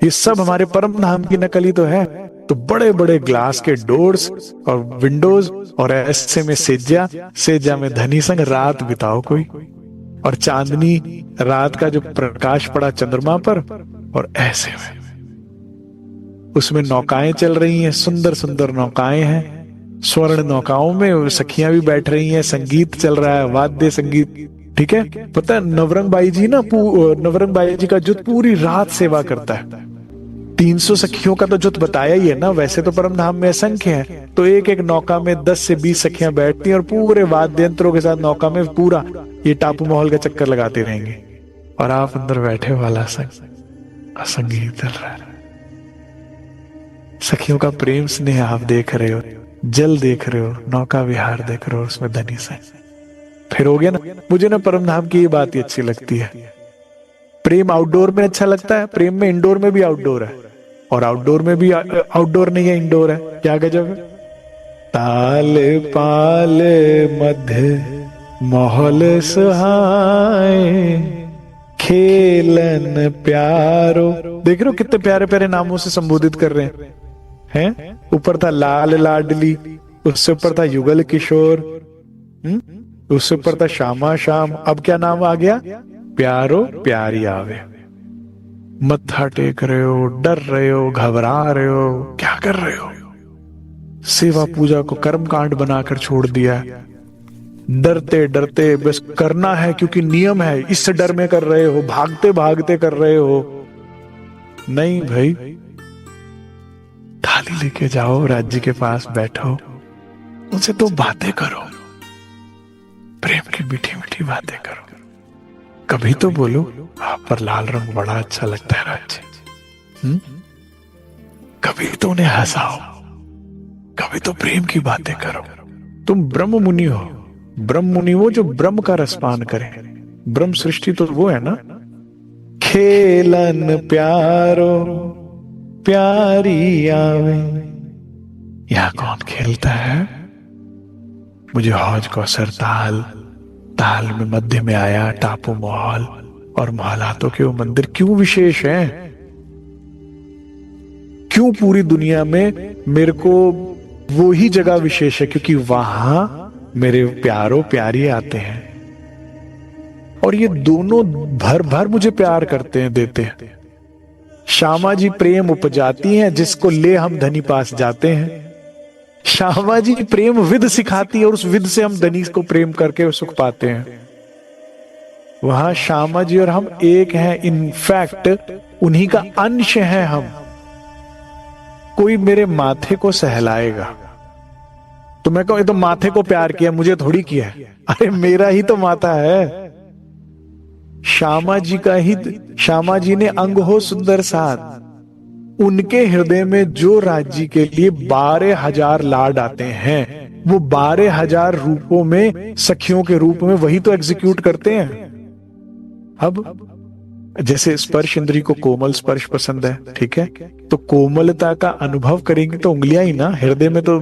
ये सब हमारे परम धाम की नकल ही तो है। तो बड़े बड़े ग्लास के डोर्स और विंडोज, और ऐसे में सेजा में धनी संग रात बिताओ कोई, और चांदनी रात का जो प्रकाश पड़ा चंद्रमा पर, और ऐसे में उसमें नौकाएं चल रही हैं, सुंदर सुंदर नौकाएं हैं, स्वर्ण नौकाओं में सखियां भी बैठ रही हैं, संगीत चल रहा है, वाद्य संगीत। ठीक है, पता है नवरंग बाई जी ना, नवरंग बाई जी का जुट पूरी रात सेवा करता है। 300 सखियों का तो जुट बताया ही है ना, वैसे तो परम धाम में असंख्य है। तो एक एक नौका में 10 से 20 सखियां बैठती हैं और पूरे वाद्य यंत्रों के साथ नौका में पूरा ये टापू माहौल का चक्कर लगाते रहेंगे, और आप अंदर बैठे वाला संगीत चल रहा है। सखियों का प्रेम स्नेह आप देख रहे हो, जल देख रहे हो, नौका विहार देख रहे हो, उसमें धनी से फिर हो गया ना। मुझे ना परम धाम की ये बात ही अच्छी लगती है। प्रेम आउटडोर में अच्छा लगता है, प्रेम में इंडोर में भी आउटडोर है, और आउटडोर में भी आउटडोर नहीं है, इंडोर है। क्या गजब है। ताल पाल मध्य माहौल सुहाए, खेलन प्यारो। देख रहे हो कितने प्यारे प्यारे नामों से संबोधित कर रहे हैं। ऊपर था लाल लाडली, उससे ऊपर था युगल किशोर, उससे ऊपर था श्यामा श्याम। अब क्या नाम आ गया? प्यारो प्यारी आवे। मत्था टेक रहे हो, डर रहे हो, घबरा रहे हो, क्या कर रहे हो? सेवा पूजा को कर्म कांड बनाकर छोड़ दिया। डरते डरते बस करना है क्योंकि नियम है, इस डर में कर रहे हो, भागते भागते कर रहे हो। नहीं भाई, थाली लेके जाओ, राज्य के पास बैठो, उनसे तो बातें करो, प्रेम की मीठी मीठी बातें करो। कभी तो बोलो आप पर लाल रंग बड़ा अच्छा लगता है राज्य। कभी तो उन्हें हंसाओ, कभी तो प्रेम की बातें करो। तुम ब्रह्म मुनि हो। ब्रह्म मुनि वो जो ब्रह्म का रसपान करे। ब्रह्म सृष्टि तो वो है ना। खेलन प्यारो प्यारी आवे। यहां कौन खेलता है? मुझे हौज को असर ताल में मध्य में आया टापू माहौल, और महालातों के वो मंदिर क्यों विशेष हैं? क्यों पूरी दुनिया में मेरे को वो ही जगह विशेष है? क्योंकि वहां मेरे प्यारो प्यारी आते हैं, और ये दोनों भर भर मुझे प्यार करते हैं, देते हैं। श्यामा जी प्रेम उपजाती हैं, जिसको ले हम धनी पास जाते हैं। श्यामा जी प्रेम विद सिखाती है, और उस विद से हम धनी को प्रेम करके सुख पाते हैं। वहां श्यामा जी और हम एक हैं, इनफैक्ट उन्हीं का अंश हैं हम। कोई मेरे माथे को सहलाएगा तो मैं कहूं ये तो माथे को प्यार किया, मुझे थोड़ी किया है। अरे मेरा ही तो माथा है। श्यामा जी का ही, श्यामा जी ने अंग हो सुंदर साथ। उनके हृदय में जो राज्य के लिए 12,000 लाड आते हैं, वो 12,000 रूपों में सखियों के रूप में वही तो एग्जीक्यूट करते हैं। अब जैसे स्पर्श इंद्री को कोमल स्पर्श पसंद है, ठीक है, तो कोमलता का अनुभव करेंगे तो उंगलियां ही ना। हृदय में तो,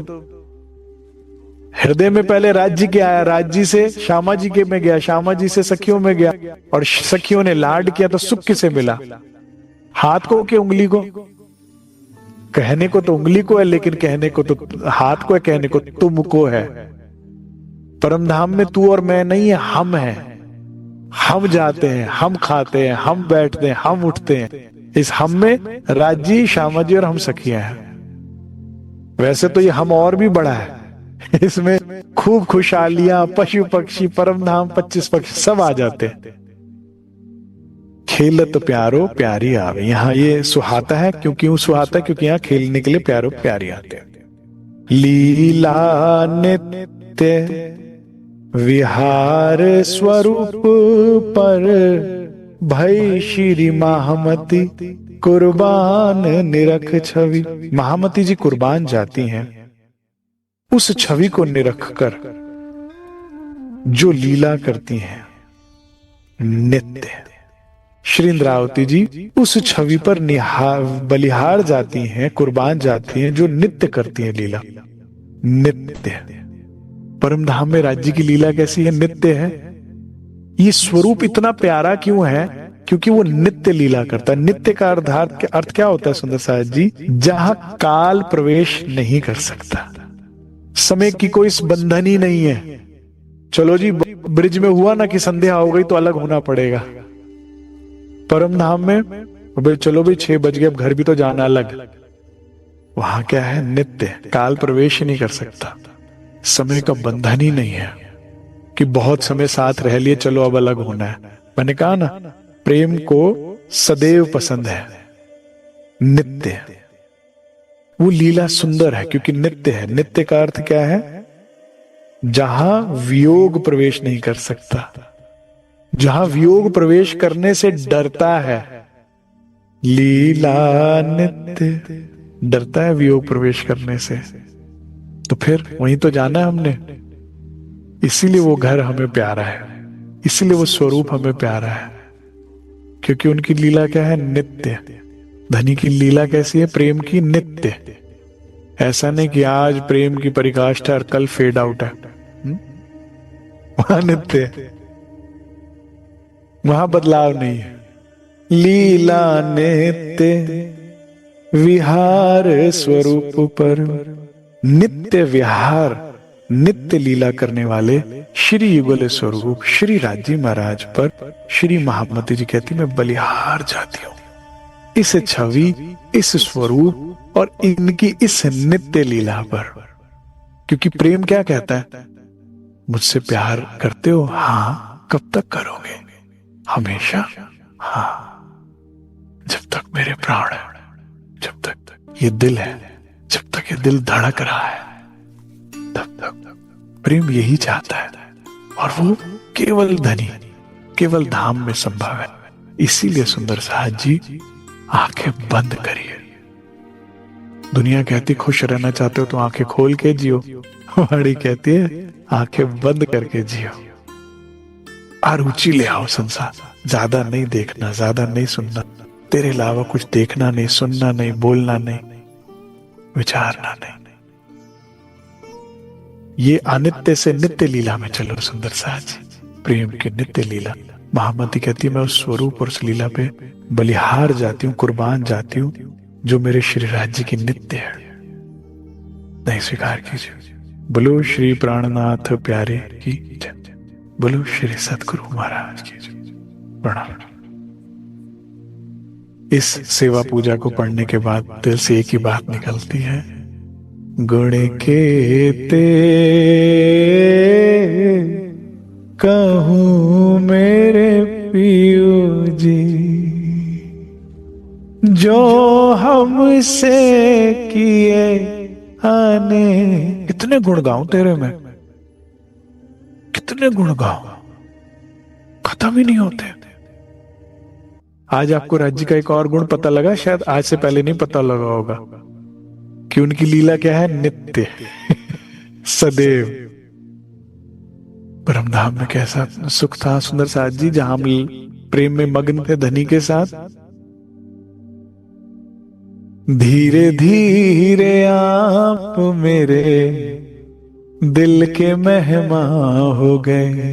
हृदय में पहले राज्य के आया, राज्य से श्यामा जी के में गया, श्यामा जी से सखियों में गया, और सखियों ने लाड किया तो सुख किसे मिला? हाथ को कि उंगली को? कहने को तो उंगली को है, लेकिन कहने को तो हाथ को है, कहने को तुमको है। परम धाम में तू और मैं नहीं है, हम हैं। हम जाते हैं, हम खाते हैं, हम बैठते हैं, हम उठते हैं। इस हम में राज्य, श्यामा जी और हम सखियां हैं। वैसे तो ये हम और भी बड़ा है, इसमें खूब खुशहालियां, पशु पक्षी, परम धाम 25 पक्षी सब आ जाते हैं। खेलत प्यारो प्यारी आवे। यहाँ ये सुहाता है, क्यों सुहाता है? क्योंकि यहाँ खेलने के लिए प्यारो प्यारी आते हैं। लीला नित्य विहार स्वरूप पर, भई श्री महामती कुर्बान निरख छवि। महामती जी कुर्बान जाती हैं, उस छवि को निरख कर जो लीला करती हैं नित्य। श्री इंद्रावती जी उस छवि पर बलिहार जाती हैं, कुर्बान जाती हैं, जो नित्य करती हैं लीला। नित्य परम धाम में राज्य की लीला कैसी है? नित्य है। ये स्वरूप इतना प्यारा क्यों है? क्योंकि वो नित्य लीला करता है। नित्य का अर्थ क्या होता है सुंदर साहब जी? जहां काल प्रवेश नहीं कर सकता, समय की कोई बंधन ही नहीं है। चलो जी, ब्रिज में हुआ ना कि संध्या हो गई तो अलग होना पड़ेगा। परम धाम में चलो भाई 6 बज गए, अब घर भी तो जाना अलग। वहां क्या है? नित्य, काल प्रवेश ही नहीं कर सकता, समय का बंधन ही नहीं है कि बहुत समय साथ रह लिए, चलो अब अलग होना है। मैंने कहा ना, प्रेम को सदैव पसंद है नित्य। वो लीला सुंदर है क्योंकि नित्य है। नित्य का अर्थ क्या है? जहां वियोग प्रवेश नहीं कर सकता, जहां वियोग प्रवेश करने से डरता है। लीला नित्य, डरता है वियोग प्रवेश करने से, तो फिर वहीं तो जाना है हमने। इसीलिए वो घर हमें प्यारा है, इसीलिए वो स्वरूप हमें प्यारा है, क्योंकि उनकी लीला क्या है? नित्य। धनी की लीला कैसी है? प्रेम की नित्य। ऐसा नहीं कि आज प्रेम की परिकाष्ठा और कल फेड आउट है। वहां नित्य है, वहां बदलाव नहीं है। लीला नित्य विहार स्वरूप पर। नित्य विहार, नित्य लीला करने वाले श्री युगल स्वरूप श्री राज्य महाराज पर श्री महामती जी कहती, मैं बलिहार जाती हूं इस छवि, इस स्वरूप और इनकी इस नित्य लीला पर। क्योंकि प्रेम क्या कहता है? मुझसे प्यार करते हो? हाँ। कब तक करोगे? हमेशा? हाँ। जब तक मेरे प्राण है, जब तक ये दिल है, जब तक ये दिल धड़क रहा है, तब तक प्रेम यही चाहता है। और वो केवल धनी, केवल धाम में संभव है। इसीलिए सुंदर साहब जी, आंखें बंद करिए। दुनिया कहती खुश रहना चाहते हो तो आंखें खोल के जियो, वाणी कहती है आंखें बंद करके जियो। रुचि ले आओ संसार, ज्यादा नहीं देखना, ज्यादा नहीं सुनना, तेरे अलावा कुछ देखना नहीं, सुनना नहीं, बोलना नहीं, विचारना नहीं। ये अनित्य से नित्य लीला में चलो सुंदर साहब जी, प्रेम की नित्य लीला। महामती कहती है मैं उस स्वरूप और उस लीला पे बलिहार जाती हूँ, कुर्बान जाती हूँ, जो मेरे श्री राज्य की नित्य है। नहीं स्वीकार कीजिए। बोलो श्री प्राणनाथ प्यारे की जय, बोलो श्री सतगुरु महाराज की जय। प्रणाम। इस सेवा पूजा को पढ़ने के बाद दिल से एक ही बात निकलती है, गुण केते कहूं मेरे पियो जी, जो हमसे किए आने। कितने गुण गाऊं तेरे में, कितने गुण गाऊं, खत्म ही नहीं होते। आज आपको राज्य का एक और गुण पता लगा, शायद आज से पहले नहीं पता लगा होगा, कि उनकी लीला क्या है? नित्य सदैव। परमधाम में कैसा सुख था सुंदर साथ जी, जहां हम प्रेम में मग्न थे धनी के साथ। धीरे धीरे आप मेरे दिल के मेहमा हो गए,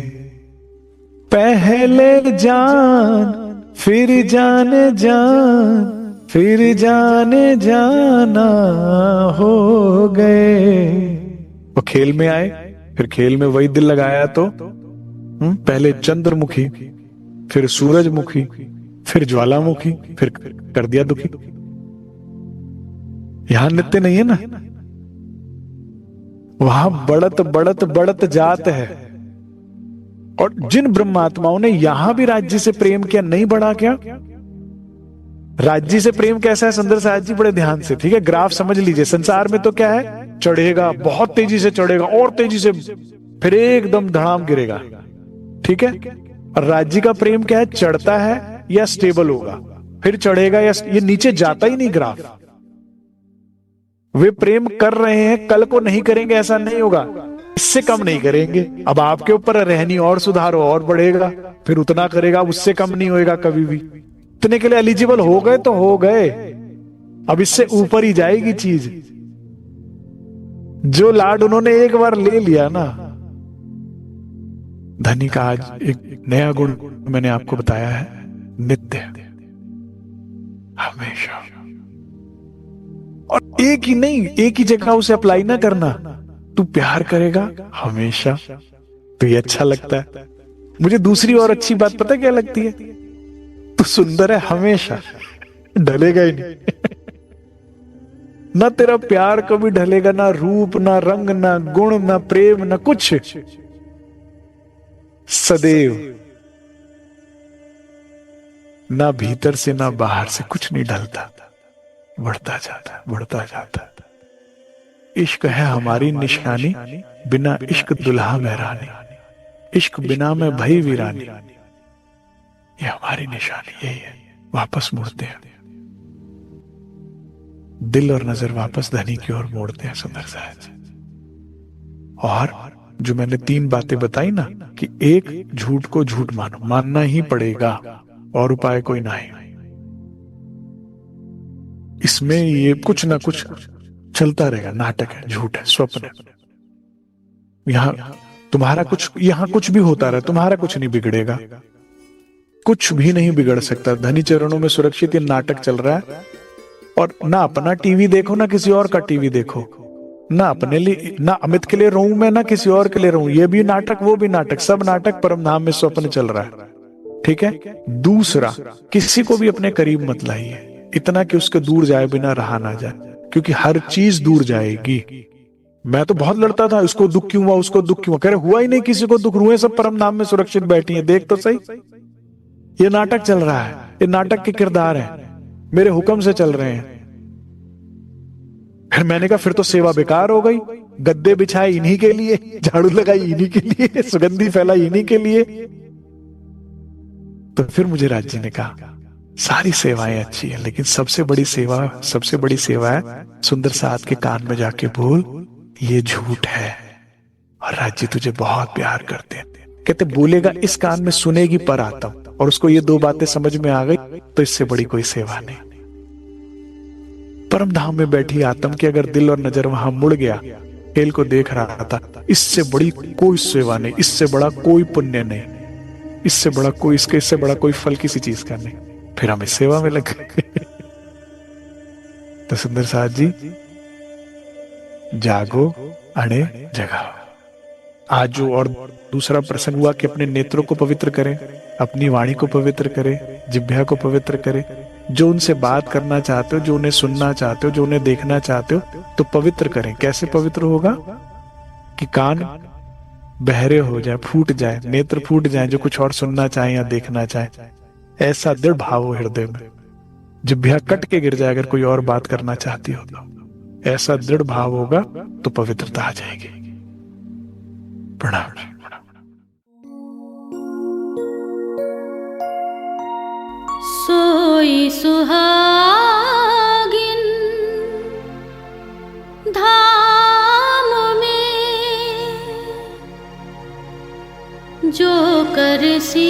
पहले जान फिर जाने जान, फिर जाने जाना हो गए। वो खेल में आए, फिर खेल में वही दिल लगाया तो पहले चंद्रमुखी, फिर सूरजमुखी, फिर ज्वालामुखी, फिर कर दिया दुखी। यहां नित्य नहीं है ना, वहां बढ़त बढ़त बढ़त जात है। और जिन ब्रह्मात्माओं ने यहां भी राज्य से प्रेम किया, नहीं बढ़ा क्या? राज्य से प्रेम कैसा है सुंदर साहब जी? बड़े ध्यान से, ठीक है, ग्राफ समझ लीजिए। संसार में तो क्या है? चढ़ेगा, बहुत तेजी से चढ़ेगा और तेजी से, फिर एकदम धड़ाम गिरेगा, ठीक है। और राज्य का प्रेम क्या है? चढ़ता है या स्टेबल होगा, फिर चढ़ेगा या ये नीचे जाता ही नहीं ग्राफ। वे प्रेम कर रहे हैं, कल को नहीं करेंगे ऐसा नहीं होगा। इससे कम नहीं करेंगे। अब आपके ऊपर रहनी और सुधारो और बढ़ेगा, फिर उतना करेगा, उससे कम नहीं होएगा कभी भी। इतने के लिए एलिजिबल हो गए तो हो गए, अब इससे ऊपर ही जाएगी चीज। जो लाड उन्होंने एक बार ले लिया ना। धनी का आज एक नया गुण मैंने आपको बताया है, नित्य, हमेशा। और एक ही नहीं, एक ही जगह उसे अप्लाई ना करना। तू प्यार करेगा हमेशा, तो ये अच्छा लगता है। मुझे दूसरी और अच्छी बात पता क्या लगती है? तू सुंदर है हमेशा, ढलेगा ही नहीं। ना तेरा प्यार कभी ढलेगा, ना रूप, ना रंग, ना गुण, ना प्रेम, ना कुछ। सदैव, ना भीतर से ना बाहर से कुछ नहीं ढलता, बढ़ता जाता, बढ़ता जाता। इश्क है हमारी निशानी, बिना इश्क दुल्हा महरानी, इश्क बिना में भई वीरानी। ये हमारी निशानी यही है। वापस मुड़ते हैं, दिल और नजर वापस धनी की ओर मोड़ते हैं सुंदर साहब। और जो मैंने 3 बातें बताई ना, कि एक, झूठ को झूठ मानो, मानना ही पड़ेगा और उपाय कोई नहीं। इसमें ये कुछ ना कुछ चलता रहेगा, नाटक है, झूठ है, स्वप्न है। यहां तुम्हारा कुछ, यहां कुछ भी होता रहा, तुम्हारा कुछ नहीं बिगड़ेगा, कुछ भी नहीं बिगड़ सकता। धनी चरणों में सुरक्षित ये नाटक चल रहा है। और ना अपना टीवी देखो, ना किसी और का टीवी देखो, ना अपने लिए, ना अमित के लिए रहूं मैं, ना किसी और के लिए रहूं। ये भी नाटक, वो भी नाटक, सब नाटक परम धाम में स्वप्न चल रहा है। ठीक है। दूसरा, किसी को भी अपने करीब मत लाइए, इतना कि उसके दूर जाए बिना रहा ना जाए, क्योंकि हर चीज दूर जाएगी। मैं तो बहुत लड़ता था, उसको दुख क्यों हुआ, उसको दुख क्यों हुआ, कह रहे हुआ ही नहीं किसी को दुख, रुए सब परम धाम में सुरक्षित बैठी है। देख तो सही, ये नाटक चल रहा है, ये नाटक के किरदार है, मेरे हुक्म से चल रहे हैं। फिर मैंने कहा फिर तो सेवा बेकार हो गई, गद्दे बिछाए इन्हीं के लिए, झाड़ू लगाई इन्हीं के लिए, सुगंधी फैलाई इन्हीं के लिए। तो फिर मुझे राज जी ने कहा सारी सेवाएं अच्छी है, लेकिन सबसे बड़ी सेवा है सुंदर साथ के कान में जाके बोल ये झूठ है और राज जी तुझे बहुत प्यार करते हैं। कहते बोलेगा इस कान में, सुनेगी पर आत्म, और उसको ये 2 बातें समझ में आ गई तो इससे बड़ी कोई सेवा नहीं। परम धाम में बैठी आत्म की अगर दिल और नजर वहां मुड़ गया, खेल को देख रहा था, इससे बड़ी कोई सेवा नहीं, इससे बड़ा कोई पुण्य नहीं, इससे बड़ा कोई, इससे बड़ा कोई फल किसी चीज का नहीं। फिर हम इस सेवा में लग गए। तो सुंदर साथ जी, जागो अणे जगाओ। आज जो और दूसरा प्रसंग हुआ कि अपने नेत्रों को पवित्र करें, अपनी वाणी को पवित्र करें, जिह्वा को पवित्र करें। जो उनसे बात करना चाहते हो, जो उन्हें सुनना चाहते हो, जो उन्हें देखना चाहते हो, तो पवित्र करें। कैसे पवित्र होगा? कि कान बहरे हो जाए, फूट जाए, नेत्र फूट जाए, जो कुछ और सुनना चाहे या देखना चाहे, ऐसा दृढ़ भाव हो हृदय में। जिह्वा कट के गिर जाए अगर कोई और बात करना चाहती हो तो, ऐसा दृढ़ भाव होगा तो पवित्रता आ जाएगी। प्रणाम। सोई सुहागिन धाम में जो कर सी